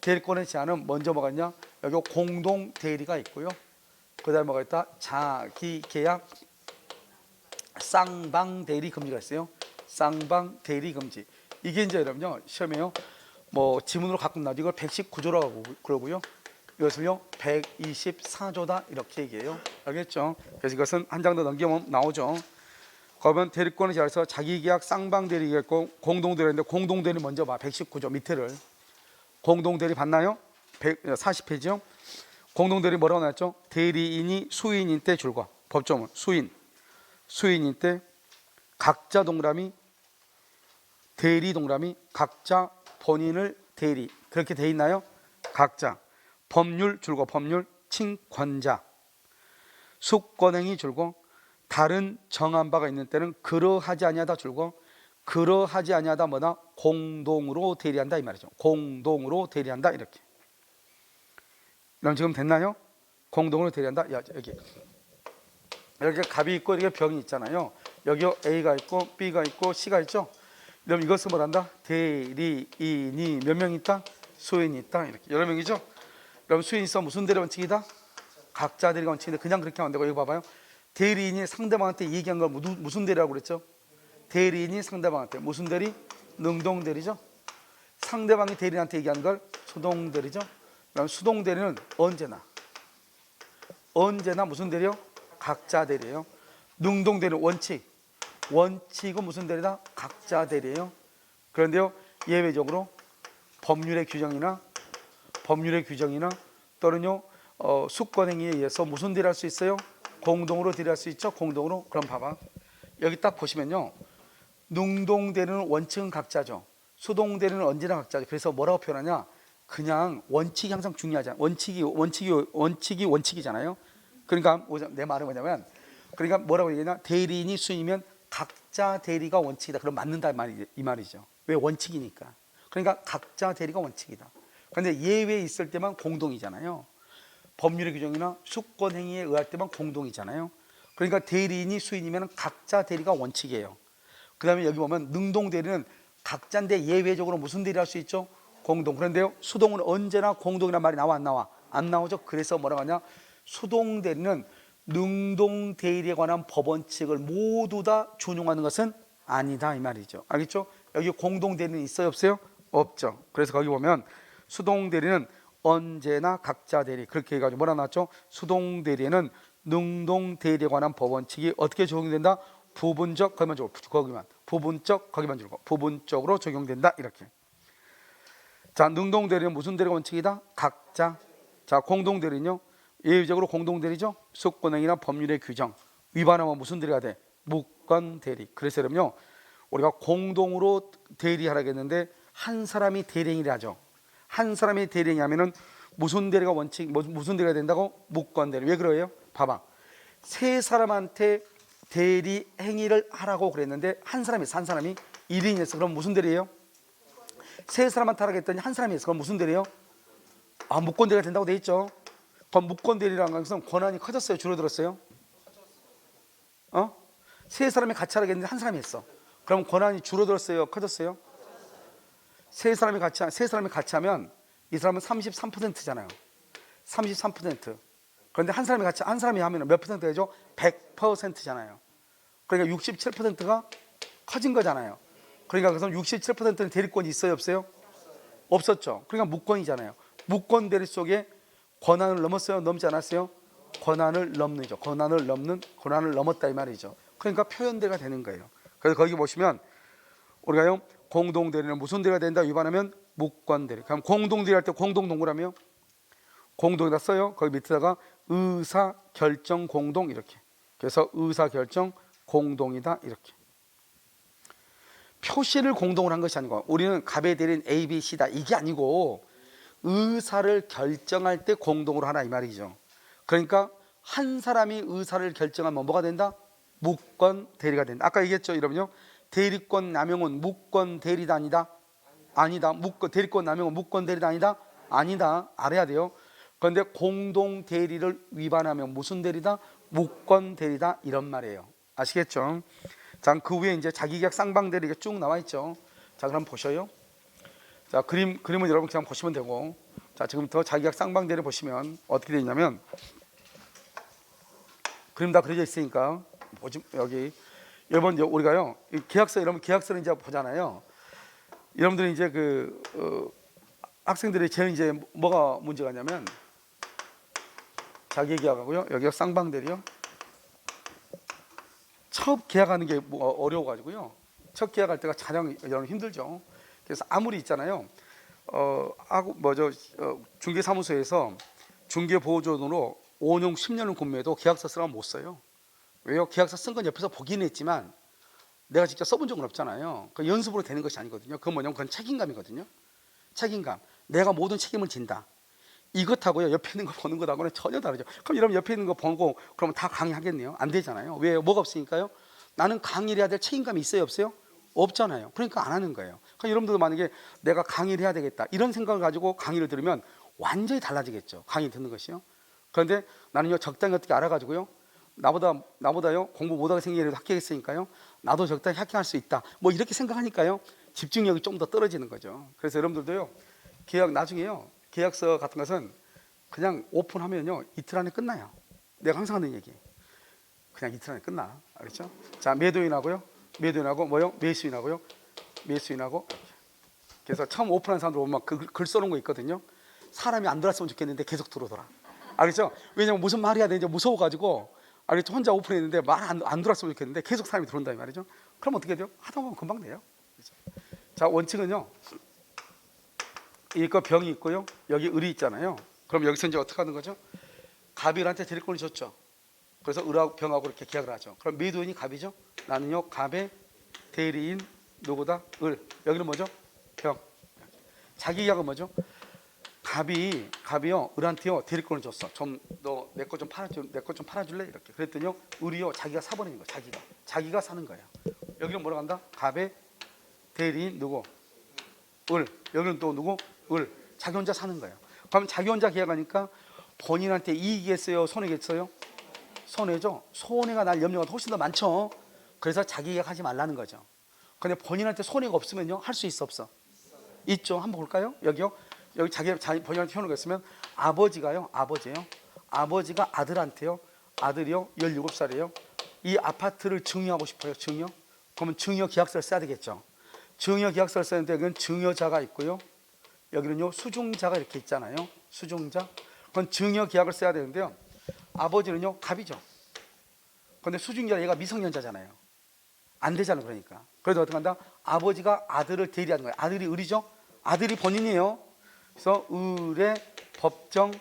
대리권의 제한은 먼저 뭐가 있냐? 여기 공동 대리가 있고요. 그 다음에 뭐가 있다? 자기 계약 쌍방 대리 금지가 있어요. 쌍방 대리 금지. 이게 이제 여러분요 시험에요 뭐 지문으로 가끔 나오죠. 이걸 119조라고 그러고요. 이것을요 124조다 이렇게 얘기해요. 알겠죠? 그래서 이것은 한 장 더 넘기면 나오죠. 그러면 대리권을 잘해서 자기계약 쌍방대리가 있고 공동대리인데 공동대리 먼저 봐. 119조 밑에를 공동대리 봤나요? 140페이지요. 공동대리 뭐라고 나왔죠? 대리인이 수인인 때 줄과 법조문 수인인 때 각자 동그라미 대리 동그라미 각자 본인을 대리 그렇게 돼 있나요? 각자 법률 줄과 법률 친권자 숙권행위 줄고 다른 정한 바가 있는 때는 그러하지 아니하다 줄고 그러하지 아니하다 뭐다? 공동으로 대리한다 이 말이죠. 공동으로 대리한다 이렇게. 그럼 지금 됐나요? 공동으로 대리한다. 야, 여기 이렇게 갑이 있고 이렇게 병이 있잖아요. 여기 A가 있고 B가 있고 C가 있죠. 그럼 이것을 뭐란다? 대리인이 몇 명 있다? 수인이 있다 이렇게 여러 명이죠. 그럼 수인이 있어 무슨 대리 원칙이다? 각자 대리 원칙인데 그냥 그렇게 하면 안 되고 여기 봐봐요. 대리인이 상대방한테 얘기한 걸 무슨 대리라고 그랬죠? 대리인이 상대방한테 무슨 대리? 능동 대리죠. 상대방이 대리인한테 얘기한 걸 수동 대리죠. 그럼 수동 대리는 언제나 무슨 대리요? 각자 대리예요. 능동 대리는 원칙은 무슨 대리다? 각자 대리예요. 그런데요 예외적으로 법률의 규정이나 또는요 수권행위에 의해서 무슨 대리할 수 있어요? 공동으로 대리할 수 있죠. 공동으로. 그럼 봐봐 여기 딱 보시면요 능동 대리는 원칙은 각자죠. 수동 대리는 언제나 각자죠. 그래서 뭐라고 표현하냐? 그냥 원칙이 항상 중요하잖아요. 원칙이잖아요. 그러니까 내 말은 뭐냐면 그러니까 뭐라고 얘기하냐? 대리인이 수인이면 각자 대리가 원칙이다. 그럼 맞는다 이 말이죠. 왜? 원칙이니까. 그러니까 각자 대리가 원칙이다. 그런데 예외 있을 때만 공동이잖아요. 법률의 규정이나 수권 행위에 의할 때만 공동이잖아요. 그러니까 대리인이 수인이면 각자 대리가 원칙이에요. 그 다음에 여기 보면 능동 대리는 각자인데 예외적으로 무슨 대리할 수 있죠? 공동. 그런데요 수동은 언제나 공동이라는 말이 나와 안 나와? 안 나오죠. 그래서 뭐라고 하냐? 수동 대리는 능동 대리에 관한 법원칙을 모두 다 준용하는 것은 아니다 이 말이죠. 알겠죠? 여기 공동 대리는 있어요 없어요? 없죠. 그래서 거기 보면 수동 대리는 언제나 각자 대리 그렇게 해가지고 뭐라 나왔죠? 수동 대리에는 능동 대리에 관한 법원칙이 어떻게 적용된다? 부분적 거기만 줄고 부분적으로 적용된다 이렇게. 자 능동 대리는 무슨 대리가 원칙이다? 각자. 자 공동 대리는요 예외적으로 공동 대리죠. 수권행위나 법률의 규정 위반하면 무슨 대리가 돼? 무권 대리. 그래서 여러분요 우리가 공동으로 대리하라고 했는데 한 사람이 대리행위를 하죠. 한 사람이 대리행위하면은 무슨 대리가 원칙 무슨 대리가 된다고? 무권 대리. 왜 그래요? 봐봐 세 사람한테 대리 행위를 하라고 그랬는데 한 사람이 1인이었어. 그럼 무슨 대리예요? 세 사람한테 하라고 했더니 한 사람이 있어. 그럼 무슨 대리예요? 무권 대리가 된다고 돼 있죠. 그럼 무권 대리라는 것은 권한이 커졌어요? 줄어들었어요? 세 사람이 같이 하라고 했는데 한 사람이 했어. 그럼 권한이 줄어들었어요? 커졌어요? 세 사람이 같이 하면 이 사람은 33%잖아요. 33%. 그런데 한 사람이 하면 몇 퍼센트 되죠? 100%잖아요. 그러니까 67%가 커진 거잖아요. 그러니까 그래서 67%는 대리권이 있어요, 없어요? 없었죠. 그러니까 무권이잖아요. 무권 대리 속에 권한을 넘었어요, 넘지 않았어요? 권한을 넘었다 이 말이죠. 그러니까 표현대가 되는 거예요. 그래서 거기 보시면 우리가요 공동 대리는 무슨 대리가 된다 위반하면 무권 대리. 그럼 공동 대리할 때 공동 동그라미요? 공동에다 써요. 거기 밑에다가 의사 결정 공동 이렇게. 그래서 의사 결정 공동이다 이렇게. 표시를 공동으로 한 것이 아니고 우리는 갑의 대리인 A, B, C다 이게 아니고 의사를 결정할 때 공동으로 하라 이 말이죠. 그러니까 한 사람이 의사를 결정하면 뭐가 된다? 무권 대리가 된다. 아까 얘기했죠 여러분요. 대리권 남용은 무권 대리다 아니다? 아니다. 대리권 남용은 무권 대리다 아니다? 아니다. 알아야 돼요. 그런데 공동 대리를 위반하면 무슨 대리다? 무권 대리다 이런 말이에요. 아시겠죠? 자, 그 위에 이제 자기계약 쌍방 대리가 쭉 나와 있죠. 자, 그럼 보셔요. 자, 그림은 여러분 그냥 보시면 되고, 자, 지금부터 자기계약 쌍방 대리 보시면 어떻게 되어 있냐면 그림 다 그려져 있으니까 보지 여기 여러분 우리가요 이 계약서 여러분 계약서를 이제 보잖아요. 여러분들이 이제 학생들이 제일 이제 뭐가 문제가 있냐면 자기계약하고요 여기가 쌍방 대리요. 첫 계약하는 게 뭐 어려워가지고요. 첫 계약할 때가 가장 여러분 힘들죠. 그래서 아무리 있잖아요. 중개사무소에서 중개보호존으로 5년, 10년을 근무해도 계약서 쓰라면 못 써요. 왜요? 계약서 쓴 건 옆에서 보기는 했지만 내가 직접 써본 적은 없잖아요. 그 연습으로 되는 것이 아니거든요. 그건 뭐냐면 그건 책임감이거든요. 책임감. 내가 모든 책임을 진다. 이것하고요 옆에 있는 거 보는 것하고는 전혀 다르죠. 그럼 여러분 옆에 있는 거 보고 그러면 다 강의하겠네요? 안 되잖아요. 왜요? 뭐가 없으니까요? 나는 강의를 해야 될 책임감이 있어요 없어요? 없잖아요. 그러니까 안 하는 거예요. 그러니까 여러분들도 만약에 내가 강의를 해야 되겠다 이런 생각을 가지고 강의를 들으면 완전히 달라지겠죠. 강의 듣는 것이요. 그런데 나는요 적당히 어떻게 알아가지고요 나보다요 공부 못하게 생기는 애도 합격했으니까요 나도 적당히 합격할 수 있다 뭐 이렇게 생각하니까요 집중력이 좀 더 떨어지는 거죠. 그래서 여러분들도요 계약 나중에요 계약서 같은 것은 그냥 오픈하면요 이틀 안에 끝나요. 내가 항상 하는 얘기 그냥 이틀 안에 끝나. 알겠죠? 자, 매도인하고요 매도인하고 뭐요? 매수인하고요 매수인하고 이렇게. 그래서 처음 오픈한 사람들 보면 글 써놓은 거 있거든요. 사람이 안 들어왔으면 좋겠는데 계속 들어오더라. 알겠죠? 왜냐면 무슨 말 해야 되는지 무서워가지고 알겠죠? 혼자 오픈했는데 말 안 들어왔으면 좋겠는데 계속 사람이 들어온다 이 말이죠. 그럼 어떻게 돼요? 하다 보면 금방 돼요. 그렇죠? 자, 원칙은요 이거 병이 있고요 여기 을이 있잖아요. 그럼 여기서 이제 어떻게 하는 거죠? 갑이 을한테 대리권을 줬죠. 그래서 을하고 병하고 이렇게 계약을 하죠. 그럼 매도인이 갑이죠. 나는요 갑의 대리인 누구다? 을. 여기는 뭐죠? 병. 자기 계약은 뭐죠? 갑이요 을한테요 대리권을 줬어. 좀 너 내 거 좀 팔아줄래? 이렇게. 그랬더니요 을이요 자기가 사버리는 거예요. 자기가 사는 거예요. 여기는 뭐라고 한다? 갑의 대리인 누구? 을. 여기는 또 누구? 을. 자기 혼자 사는 거예요. 그럼 자기 혼자 계약하니까 본인한테 이익이겠어요? 손해겠어요? 손해죠. 손해가 날 염려가 훨씬 더 많죠. 그래서 자기 계약하지 말라는 거죠. 근데 본인한테 손해가 없으면요 할 수 있어 없어? 있죠. 한번 볼까요? 여기요. 여기 본인한테 해놓은 거 있으면 아버지가요 아버지가 아들한테요 아들이요 17살이에요 이 아파트를 증여하고 싶어요. 증여. 그러면 증여 계약서를 써야 되겠죠. 증여 계약서를 쓰는데 그건 증여자가 있고요 여기는요 수중자가 이렇게 있잖아요. 수중자. 그건 증여 계약을 써야 되는데요 아버지는요 갑이죠. 그런데 수중자 얘가 미성년자잖아요. 안 되잖아요. 그러니까 그래서 어떻게 한다? 아버지가 아들을 대리하는 거예요. 아들이 을이죠. 아들이 본인이에요. 그래서 을의 법정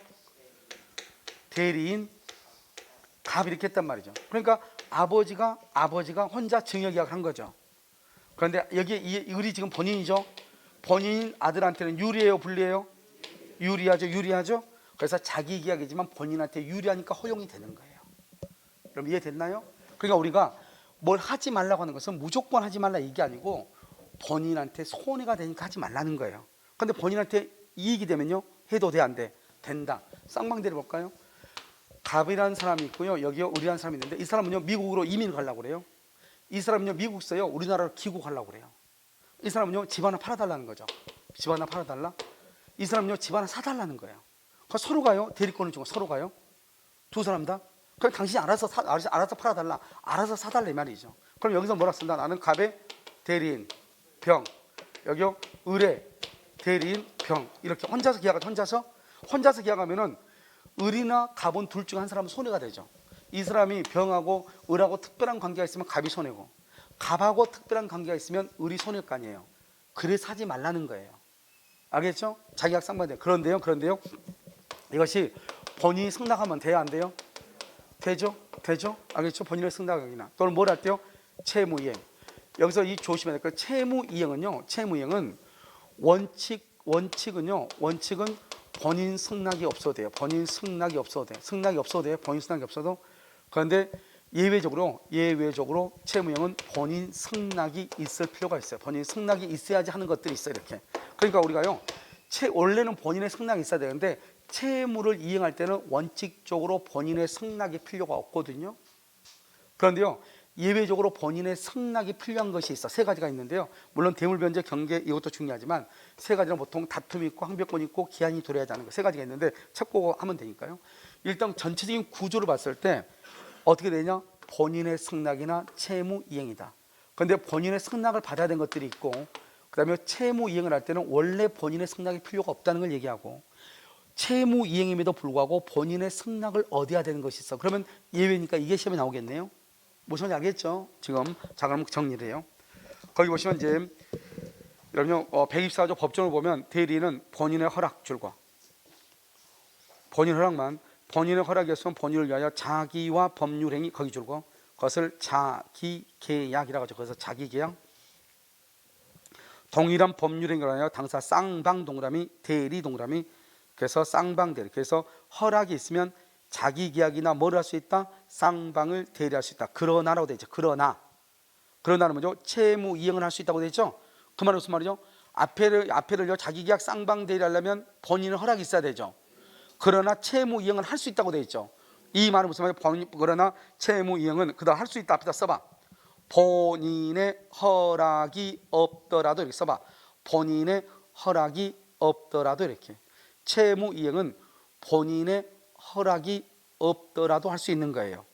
대리인 갑 이렇게 했단 말이죠. 그러니까 아버지가 혼자 증여 계약을 한 거죠. 그런데 여기 이 을이 지금 본인이죠. 본인 아들한테는 유리해요, 불리해요? 유리하죠. 그래서 자기 계약이지만 본인한테 유리하니까 허용이 되는 거예요. 그럼 이해됐나요? 그러니까 우리가 뭘 하지 말라고 하는 것은 무조건 하지 말라 이게 아니고 본인한테 손해가 되니까 하지 말라는 거예요. 그런데 본인한테 이익이 되면요 해도 돼 안 돼? 된다. 쌍방대를 볼까요? 갑이라는 사람이 있고요 여기요 을이라는 사람이 있는데 이 사람은요 미국으로 이민 가려고 그래요. 이 사람은요 미국서요 우리나라로 귀국하려고 그래요. 이 사람은요 집 하나 팔아달라는 거죠. 집 하나 팔아달라. 이 사람은요 집 하나 사달라는 거예요. 그러니까 서로가요 대리권을 주고 서로가요 두 사람 다 그럼 당신이 알아서 팔아달라 알아서 사달라 이 말이죠. 그럼 여기서 뭐라 쓴다? 나는 갑의 대리인 병 여기요 을의 대리인 병 이렇게 혼자서 계약하면은 을이나 갑은 둘 중 한 사람은 손해가 되죠. 이 사람이 병하고 을하고 특별한 관계가 있으면 갑이 손해고 갑하고 특별한 관계가 있으면 을이 손해일 거 아니에요. 그래서 하지 말라는 거예요. 알겠죠? 자기약 쌍방대. 그런데요 이것이 본인이 승낙하면 돼야 안 돼요? 되죠? 되죠? 알겠죠? 본인의 승낙이나 또는 뭘 할 때요? 채무이행. 여기서 이 조심해야 될 거 채무이행은요. 채무이행은 원칙은 본인 승낙이 없어도 돼요. 본인 승낙이 없어도 돼요. 승낙이 없어도 돼요. 본인 승낙이 없어도. 그런데 예외적으로 채무이행은 본인 승낙이 있을 필요가 있어요. 본인 승낙이 있어야지 하는 것들이 있어요. 이렇게. 그러니까 우리가요. 원래는 본인의 승낙이 있어야 되는데 채무를 이행할 때는 원칙적으로 본인의 승낙이 필요가 없거든요. 그런데요. 예외적으로 본인의 승낙이 필요한 것이 있어. 세 가지가 있는데요. 물론 대물변제, 경계 이것도 중요하지만 세 가지는 보통 다툼이 있고 항변권이 있고 기한이 도래해야 하는 거 세 가지가 있는데 찾고 하면 되니까요. 일단 전체적인 구조를 봤을 때 어떻게 되냐? 본인의 승낙이나 채무 이행이다. 그런데 본인의 승낙을 받아야 되는 것들이 있고 그다음에 채무 이행을 할 때는 원래 본인의 승낙이 필요가 없다는 걸 얘기하고 채무 이행임에도 불구하고 본인의 승낙을 얻어야 되는 것이 있어. 그러면 예외니까 이게 시험에 나오겠네요. 무슨 말인지 알겠죠? 지금 자 그럼 정리를 해요. 거기 보시면 이제 여러분 124조 법정을 보면 대리는 본인의 허락 줄과 본인 허락만 본인의 허락이었으면 본인을 위하여 자기와 법률행위 거기 줄고 그것을 자기계약이라고 하죠. 그래서 자기계약 동일한 법률행위를 하여 당사 쌍방 동그라미 대리 동그라미 그래서 쌍방대리 그래서 허락이 있으면 자기계약이나 뭘 할 수 있다? 쌍방을 대리할 수 있다. 그러나라고 되어 있죠. 그러나는 뭐죠? 채무 이행을 할 수 있다고 되어 있죠. 그 말은 무슨 말이죠? 앞에를요 자기계약 쌍방 대리하려면 본인의 허락이 있어야 되죠. 그러나 채무 이행을 할 수 있다고 되어 있죠. 이 말은 무슨 말이에요? 그러나 채무 이행은 그다음 할 수 있다 앞에다 써봐. 본인의 허락이 없더라도 이렇게 써봐. 본인의 허락이 없더라도 이렇게. 채무 이행은 본인의 허락이 없더라도 할 수 있는 거예요.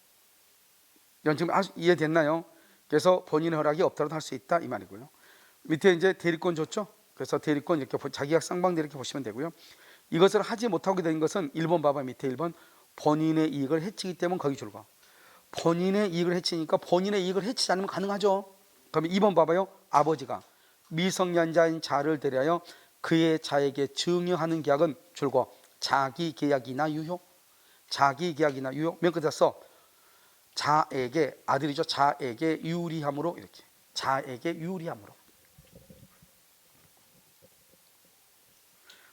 지금 이해됐나요? 그래서 본인의 허락이 없더라도 할 수 있다 이 말이고요. 밑에 이제 대리권 줬죠. 그래서 대리권 이렇게 자기약 쌍방대 이렇게 보시면 되고요. 이것을 하지 못하게 된 것은 1번 봐봐. 밑에 1번 본인의 이익을 해치기 때문에 거기 줄과 본인의 이익을 해치니까 본인의 이익을 해치지 않으면 가능하죠. 그러면 2번 봐봐요. 아버지가 미성년자인 자를 대리하여 그의 자에게 증여하는 계약은 줄과 자기계약이나 유효 자기계약이나 유효 맨 끝에 써 자에게 아들이죠. 자에게 유리함으로 이렇게 자에게 유리함으로.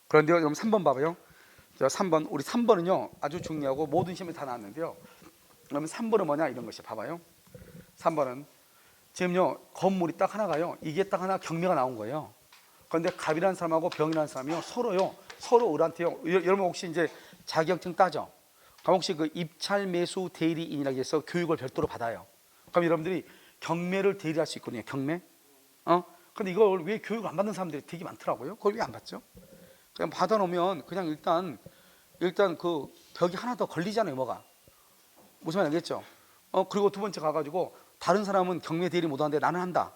그런데요, 여러분 3번 봐봐요. 3번 우리 3번은요 아주 중요하고 모든 시험에 다 나왔는데요. 그러면 3번은 뭐냐 이런 것이 봐봐요. 3번은 지금요 건물이 딱 하나가요. 이게 딱 하나 경매가 나온 거예요. 그런데 갑이라는 사람하고 병이라는 사람이요 서로 을한테요. 여러분 혹시 이제 자격증 따죠? 그럼 혹시 그 입찰 매수 대리인이라고 해서 교육을 별도로 받아요. 그럼 여러분들이 경매를 대리할 수 있거든요. 경매. 근데 이걸 왜 교육을 안 받는 사람들이 되게 많더라고요. 그걸 왜 안 받죠? 그냥 받아놓으면 그냥 일단 그 벽이 하나 더 걸리잖아요. 뭐가 무슨 말인지 알겠죠? 그리고 두 번째 가가지고 다른 사람은 경매 대리 못하는데 나는 한다.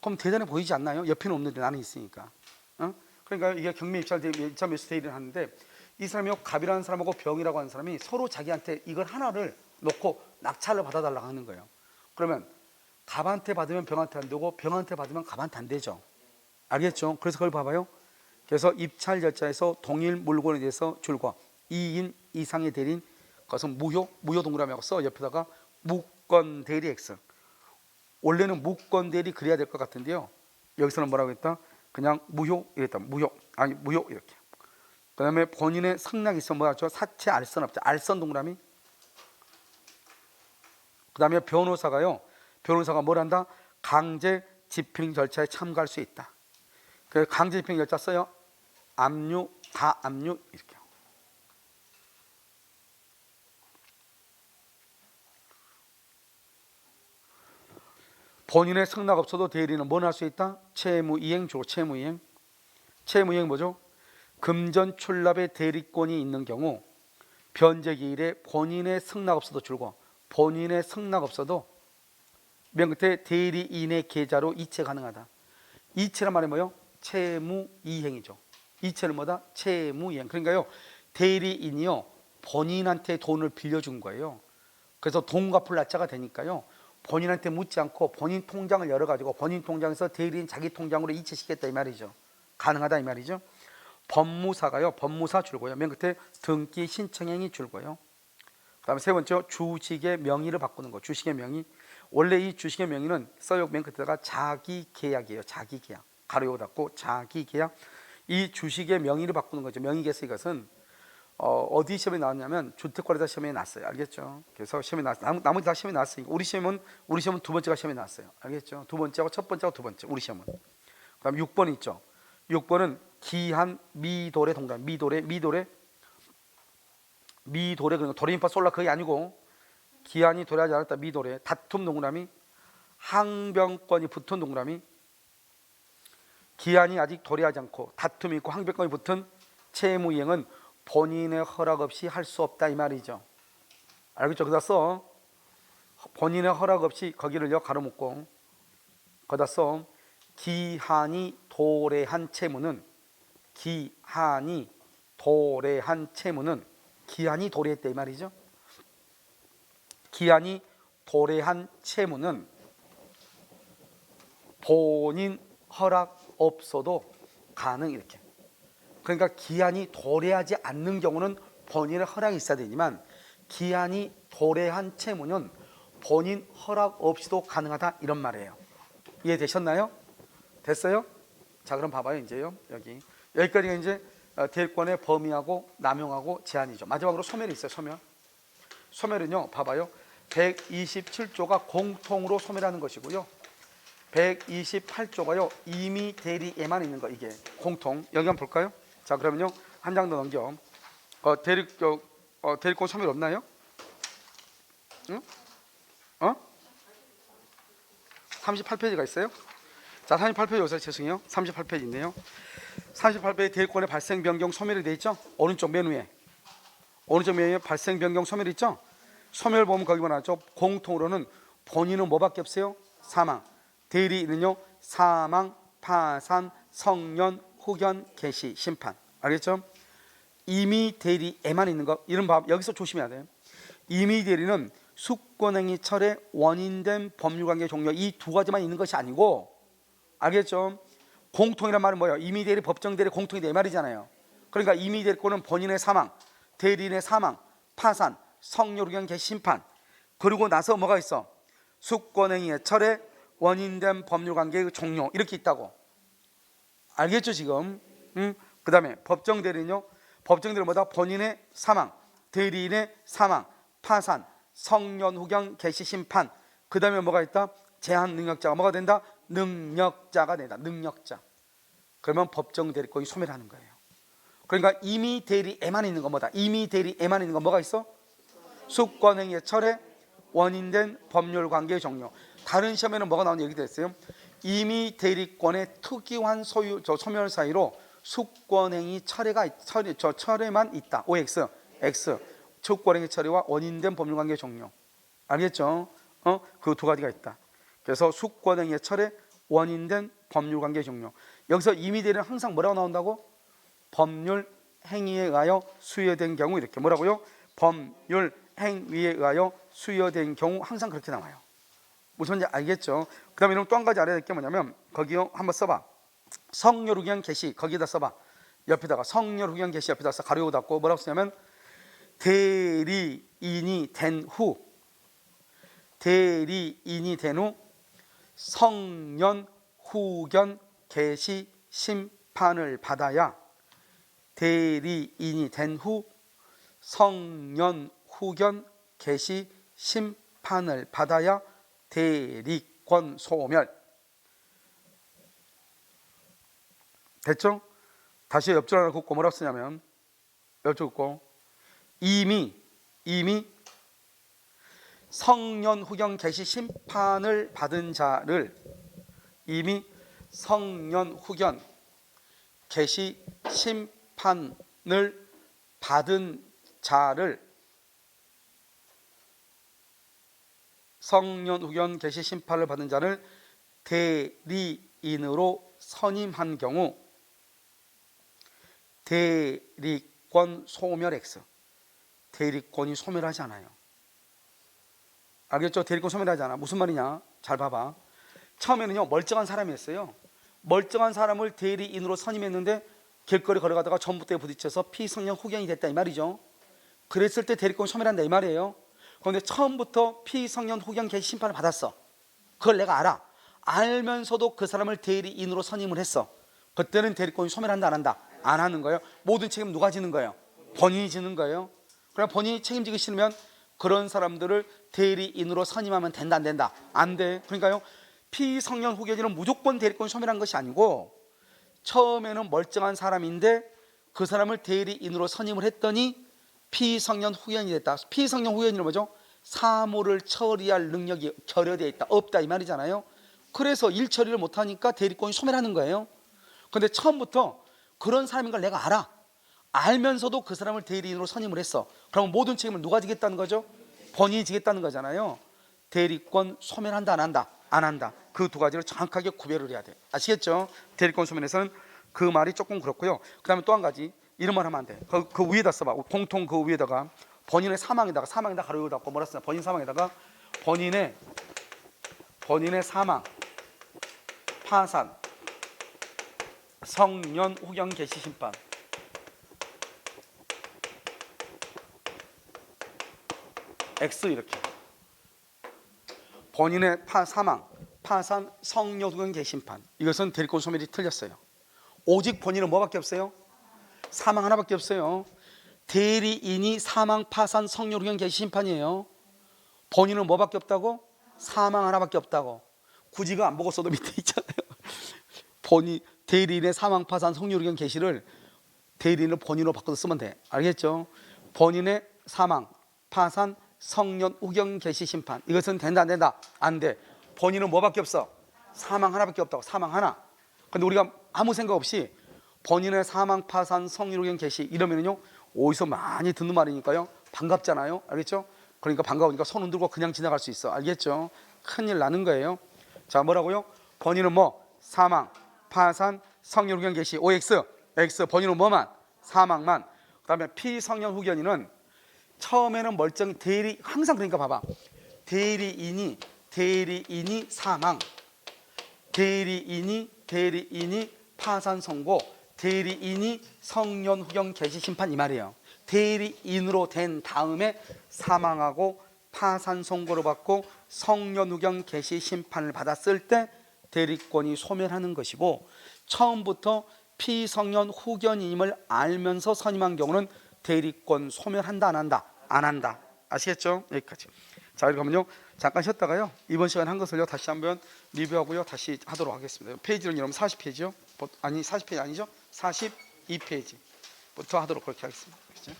그럼 대단해 보이지 않나요? 옆에는 없는데 나는 있으니까. 그러니까 이게 경매 입찰 매수 대리를 하는데 이 사람이 갑이라는 사람하고 병이라고 하는 사람이 서로 자기한테 이걸 하나를 놓고 낙찰을 받아달라고 하는 거예요. 그러면 갑한테 받으면 병한테 안 되고 병한테 받으면 갑한테 안 되죠. 알겠죠? 그래서 그걸 봐봐요. 그래서 입찰 절차에서 동일 물건에 대해서 줄과 2인 이상의 대리인 그것은 무효 동그라미하고 써 옆에다가 무권 대리 X. 원래는 무권 대리 그래야 될 것 같은데요. 여기서는 뭐라고 했다? 그냥 무효 이랬다. 무효 이렇게. 그 다음에 본인의 승낙이 있으면 뭐죠? 사채 알선 없죠. 알선 동그라미. 그 다음에 변호사가 뭘 한다? 강제 집행 절차에 참가할 수 있다. 그 강제 집행 절차 써요. 압류, 가압류 이렇게. 본인의 승낙 없어도 대리는 뭘 할 수 있다? 채무이행 주로 채무이행. 채무이행 뭐죠? 금전 출납의 대리권이 있는 경우 변제기일에 본인의 승낙 없어도 줄고 본인의 승낙 없어도 맨 끝에 대리인의 계좌로 이체 가능하다. 이체란 말이 뭐예요? 채무이행이죠. 이체는 뭐다? 채무이행. 그러니까요 대리인이요 본인한테 돈을 빌려준 거예요. 그래서 돈 갚을 날짜가 되니까요 본인한테 묻지 않고 본인 통장을 열어가지고 본인 통장에서 대리인 자기 통장으로 이체시켰다 이 말이죠. 가능하다 이 말이죠. 법무사가요. 법무사 줄고요. 맨 끝에 등기 신청행위 줄고요. 그다음에 세 번째 주식의 명의를 바꾸는 거. 주식의 명의. 원래 이 주식의 명의는 써요. 맨 끝에다가 자기 계약이에요. 자기 계약. 가로 닫고 자기 계약. 이 주식의 명의를 바꾸는 거죠. 명의계세 이것은 어디 시험에 나왔냐면 주택거래자 시험에 나왔어요. 알겠죠? 그래서 시험에 나왔어요. 나머지 다 시험에 나왔으니까 우리 시험은 두 번째가 시험에 나왔어요. 알겠죠? 두 번째하고 첫 번째하고 두 번째 우리 시험은. 그다음 6번 있죠. 6번은 기한 미도래 동그라미. 미도래 그러니까 도레미파 솔라 그게 아니고 기한이 도래하지 않았다. 미도래. 다툼 동그라미. 항변권이 붙은 동그라미. 기한이 아직 도래하지 않고 다툼이 있고 항변권이 붙은 채무이행은 본인의 허락 없이 할 수 없다 이 말이죠. 알겠죠? 거기다 써. 본인의 허락 없이 거기를요 가로 묶고 거기다 써. 기한이 도래한 채무는 기한이 도래했다 이 말이죠. 기한이 도래한 채무는 본인 허락 없어도 가능 이렇게. 그러니까 기한이 도래하지 않는 경우는 본인의 허락이 있어야 되지만 기한이 도래한 채무는 본인 허락 없이도 가능하다 이런 말이에요. 이해되셨나요? 됐어요? 자 그럼 봐봐요. 이제요 여기까지가 이제 대일권의 범위하고 남용하고 제한이죠. 마지막으로 소멸이 있어요. 소멸은요 봐봐요. 127조가 공통으로 소멸하는 것이고요. 128조가요 임의 대리에만 있는 거. 이게 공통. 여기 한번 볼까요? 자 그러면요 한 장 더 넘겨. 대리권 소멸 없나요? 응? 38페이지가 있어요? 자 38페이지 오세요. 죄송해요. 38페이지 있네요. 38페이지 대리권의 발생 변경 소멸이 돼 있죠? 오른쪽 맨 위에 발생 변경 소멸 있죠? 소멸 보면 거기 나왔죠. 공통으로는 본인은 뭐밖에 없어요? 사망. 대리인은요 사망, 파산, 성년, 후견, 개시, 심판. 알겠죠? 임의 대리에만 있는 거. 이런 법 여기서 조심해야 돼요. 임의 대리는 수권행위 철회 원인된 법률관계 종료 이 두 가지만 있는 것이 아니고, 알겠죠? 공통이란 말은 뭐예요? 임의 대리, 법정 대리, 공통이 네 말이잖아요. 그러니까 임의 대리권은 본인의 사망, 대리인의 사망, 파산, 성년, 후견, 개시, 심판. 그리고 나서 뭐가 있어? 수권행위의 철회 원인된 법률관계의 종료 이렇게 있다고. 알겠죠 지금? 그 다음에 법정 대리는요. 법정 대리는 뭐다? 본인의 사망, 대리인의 사망, 파산, 성년, 후견, 개시, 심판. 그 다음에 뭐가 있다? 제한 능력자가 뭐가 된다? 능력자가 된다. 능력자. 그러면 법정 대리권이 소멸하는 거예요. 그러니까 임의 대리에만 있는 거 뭐다? 임의 대리에만 있는 거 뭐가 있어? 수권행위의 철회 원인된 법률관계의 종료. 다른 시험에는 뭐가 나오는지 얘기 됐어요. 임의 대리권의 특이한 소멸 사이로 수권행위 철회만 있다. OX, X. 수권행위 철회와 원인된 법률관계 종료. 알겠죠? 그 두 가지가 있다. 그래서 수권행위 철회, 원인된 법률관계 종료. 여기서 임의 대리는 항상 뭐라고 나온다고? 법률 행위에 의하여 수여된 경우 이렇게 뭐라고요? 법률 행위에 의하여 수여된 경우 항상 그렇게 나와요. 무슨 말인지 알겠죠? 그 다음에 또 한 가지 알아야 될 게 뭐냐면 거기요 한번 써봐. 성렬 후견 개시 거기다 써봐. 옆에다가 성렬 후견 개시 옆에다 써. 가로 닫고 뭐라고 쓰냐면 대리인이 된 후 성년 후견 개시 심판을 받아야 대리인이 된 후 성년 후견 개시 심판을 받아야 대리권 소멸. 됐죠? 다시 옆줄 하나 긋고 뭐라고 쓰냐면 옆줄 긋고 이미 성년 후견 개시 심판을 받은 자를 이미 성년 후견 개시 심판을 받은 자를 성년 후견 개시 심판을 받은 자를 대리인으로 선임한 경우 대리권 소멸 X. 대리권이 소멸하지 않아요. 알겠죠? 대리권 소멸하지 않아. 무슨 말이냐? 잘 봐봐. 처음에는요 멀쩡한 사람이었어요. 멀쩡한 사람을 대리인으로 선임했는데 길거리 걸어가다가 전봇대에 부딪혀서 피성년 후견이 됐다 이 말이죠. 그랬을 때 대리권 소멸한다 이 말이에요. 그런데 처음부터 피성년 후견 개시 심판을 받았어. 그걸 내가 알아. 알면서도 그 사람을 대리인으로 선임을 했어. 그때는 대리권이 소멸한다 안 한다? 안 하는 거예요. 모든 책임 누가 지는 거예요? 본인이 지는 거예요. 그럼 본인이 책임지기 싫으면 그런 사람들을 대리인으로 선임하면 된다 안 된다? 안 돼. 그러니까요, 피성년 후견인은 무조건 대리권 소멸한 것이 아니고 처음에는 멀쩡한 사람인데 그 사람을 대리인으로 선임을 했더니 피성년 후견이 됐다. 피성년 후견이는 뭐죠? 사무를 처리할 능력이 결여되어 있다, 없다 이 말이잖아요. 그래서 일 처리를 못하니까 대리권이 소멸하는 거예요. 그런데 처음부터 그런 사람인 걸 내가 알아. 알면서도 그 사람을 대리인으로 선임을 했어. 그러면 모든 책임을 누가 지겠다는 거죠? 본인이 지겠다는 거잖아요. 대리권 소멸한다 안 한다? 안 한다. 그 두 가지를 정확하게 구별을 해야 돼. 아시겠죠? 대리권 소멸에서는 그 말이 조금 그렇고요. 그 다음에 또 한 가지 이런 말 하면 안 돼. 그 위에다 써봐. 공통 그 위에다가 본인의 사망에다가 가로 닫고 뭐라 쓰냐? 본인 사망에다가 본인의 사망, 파산, 성년 후견 개시 심판. X 이렇게. 본인의 사망, 파산, 성년 후견 개시 심판. 이것은 대리권 소멸이 틀렸어요. 오직 본인은 뭐밖에 없어요? 사망 하나밖에 없어요. 대리인이 사망, 파산, 성년 후견 개시 심판이에요. 본인은 뭐밖에 없다고? 사망 하나밖에 없다고. 굳이 그 안 보고 써도 밑에 있잖아요. 대리인의 사망, 파산, 성년 후견 개시를 대리인을 본인으로 바꿔서 쓰면 돼. 알겠죠? 본인의 사망, 파산, 성년 후견 개시 심판. 이것은 된다 안 된다? 안 돼. 본인은 뭐밖에 없어? 사망 하나밖에 없다고. 사망 하나. 근데 우리가 아무 생각 없이 본인의 사망, 파산, 성년 후견 개시 이러면은요, 어디서 많이 듣는 말이니까요, 반갑잖아요. 알겠죠? 그러니까 반가우니까 손 흔들고 그냥 지나갈 수 있어. 알겠죠? 큰일 나는 거예요. 자, 뭐라고요? 본인은 뭐? 사망, 파산, 성년 후견 개시. OX, X. 본인은 뭐만? 사망만. 그 다음에 피성년 후견인은 처음에는 멀쩡히 항상 그러니까 봐봐. 대리인이 사망, 대리인이 파산 선고, 대리인이 성년 후견 개시 심판 이 말이에요. 대리인으로 된 다음에 사망하고 파산 선고를 받고 성년 후견 개시 심판을 받았을 때 대리권이 소멸하는 것이고, 처음부터 피성년 후견임을 알면서 선임한 경우는 대리권 소멸한다 안 한다? 안 한다. 아시겠죠? 여기까지. 자, 이렇게 하면요, 잠깐 쉬었다가요, 이번 시간에 한 것을요 다시 한번 리뷰하고요 다시 하도록 하겠습니다. 페이지는 여러분 40페이지요? 아니 40페이지 아니죠? 42페이지부터 하도록 그렇게 하겠습니다. 그렇죠?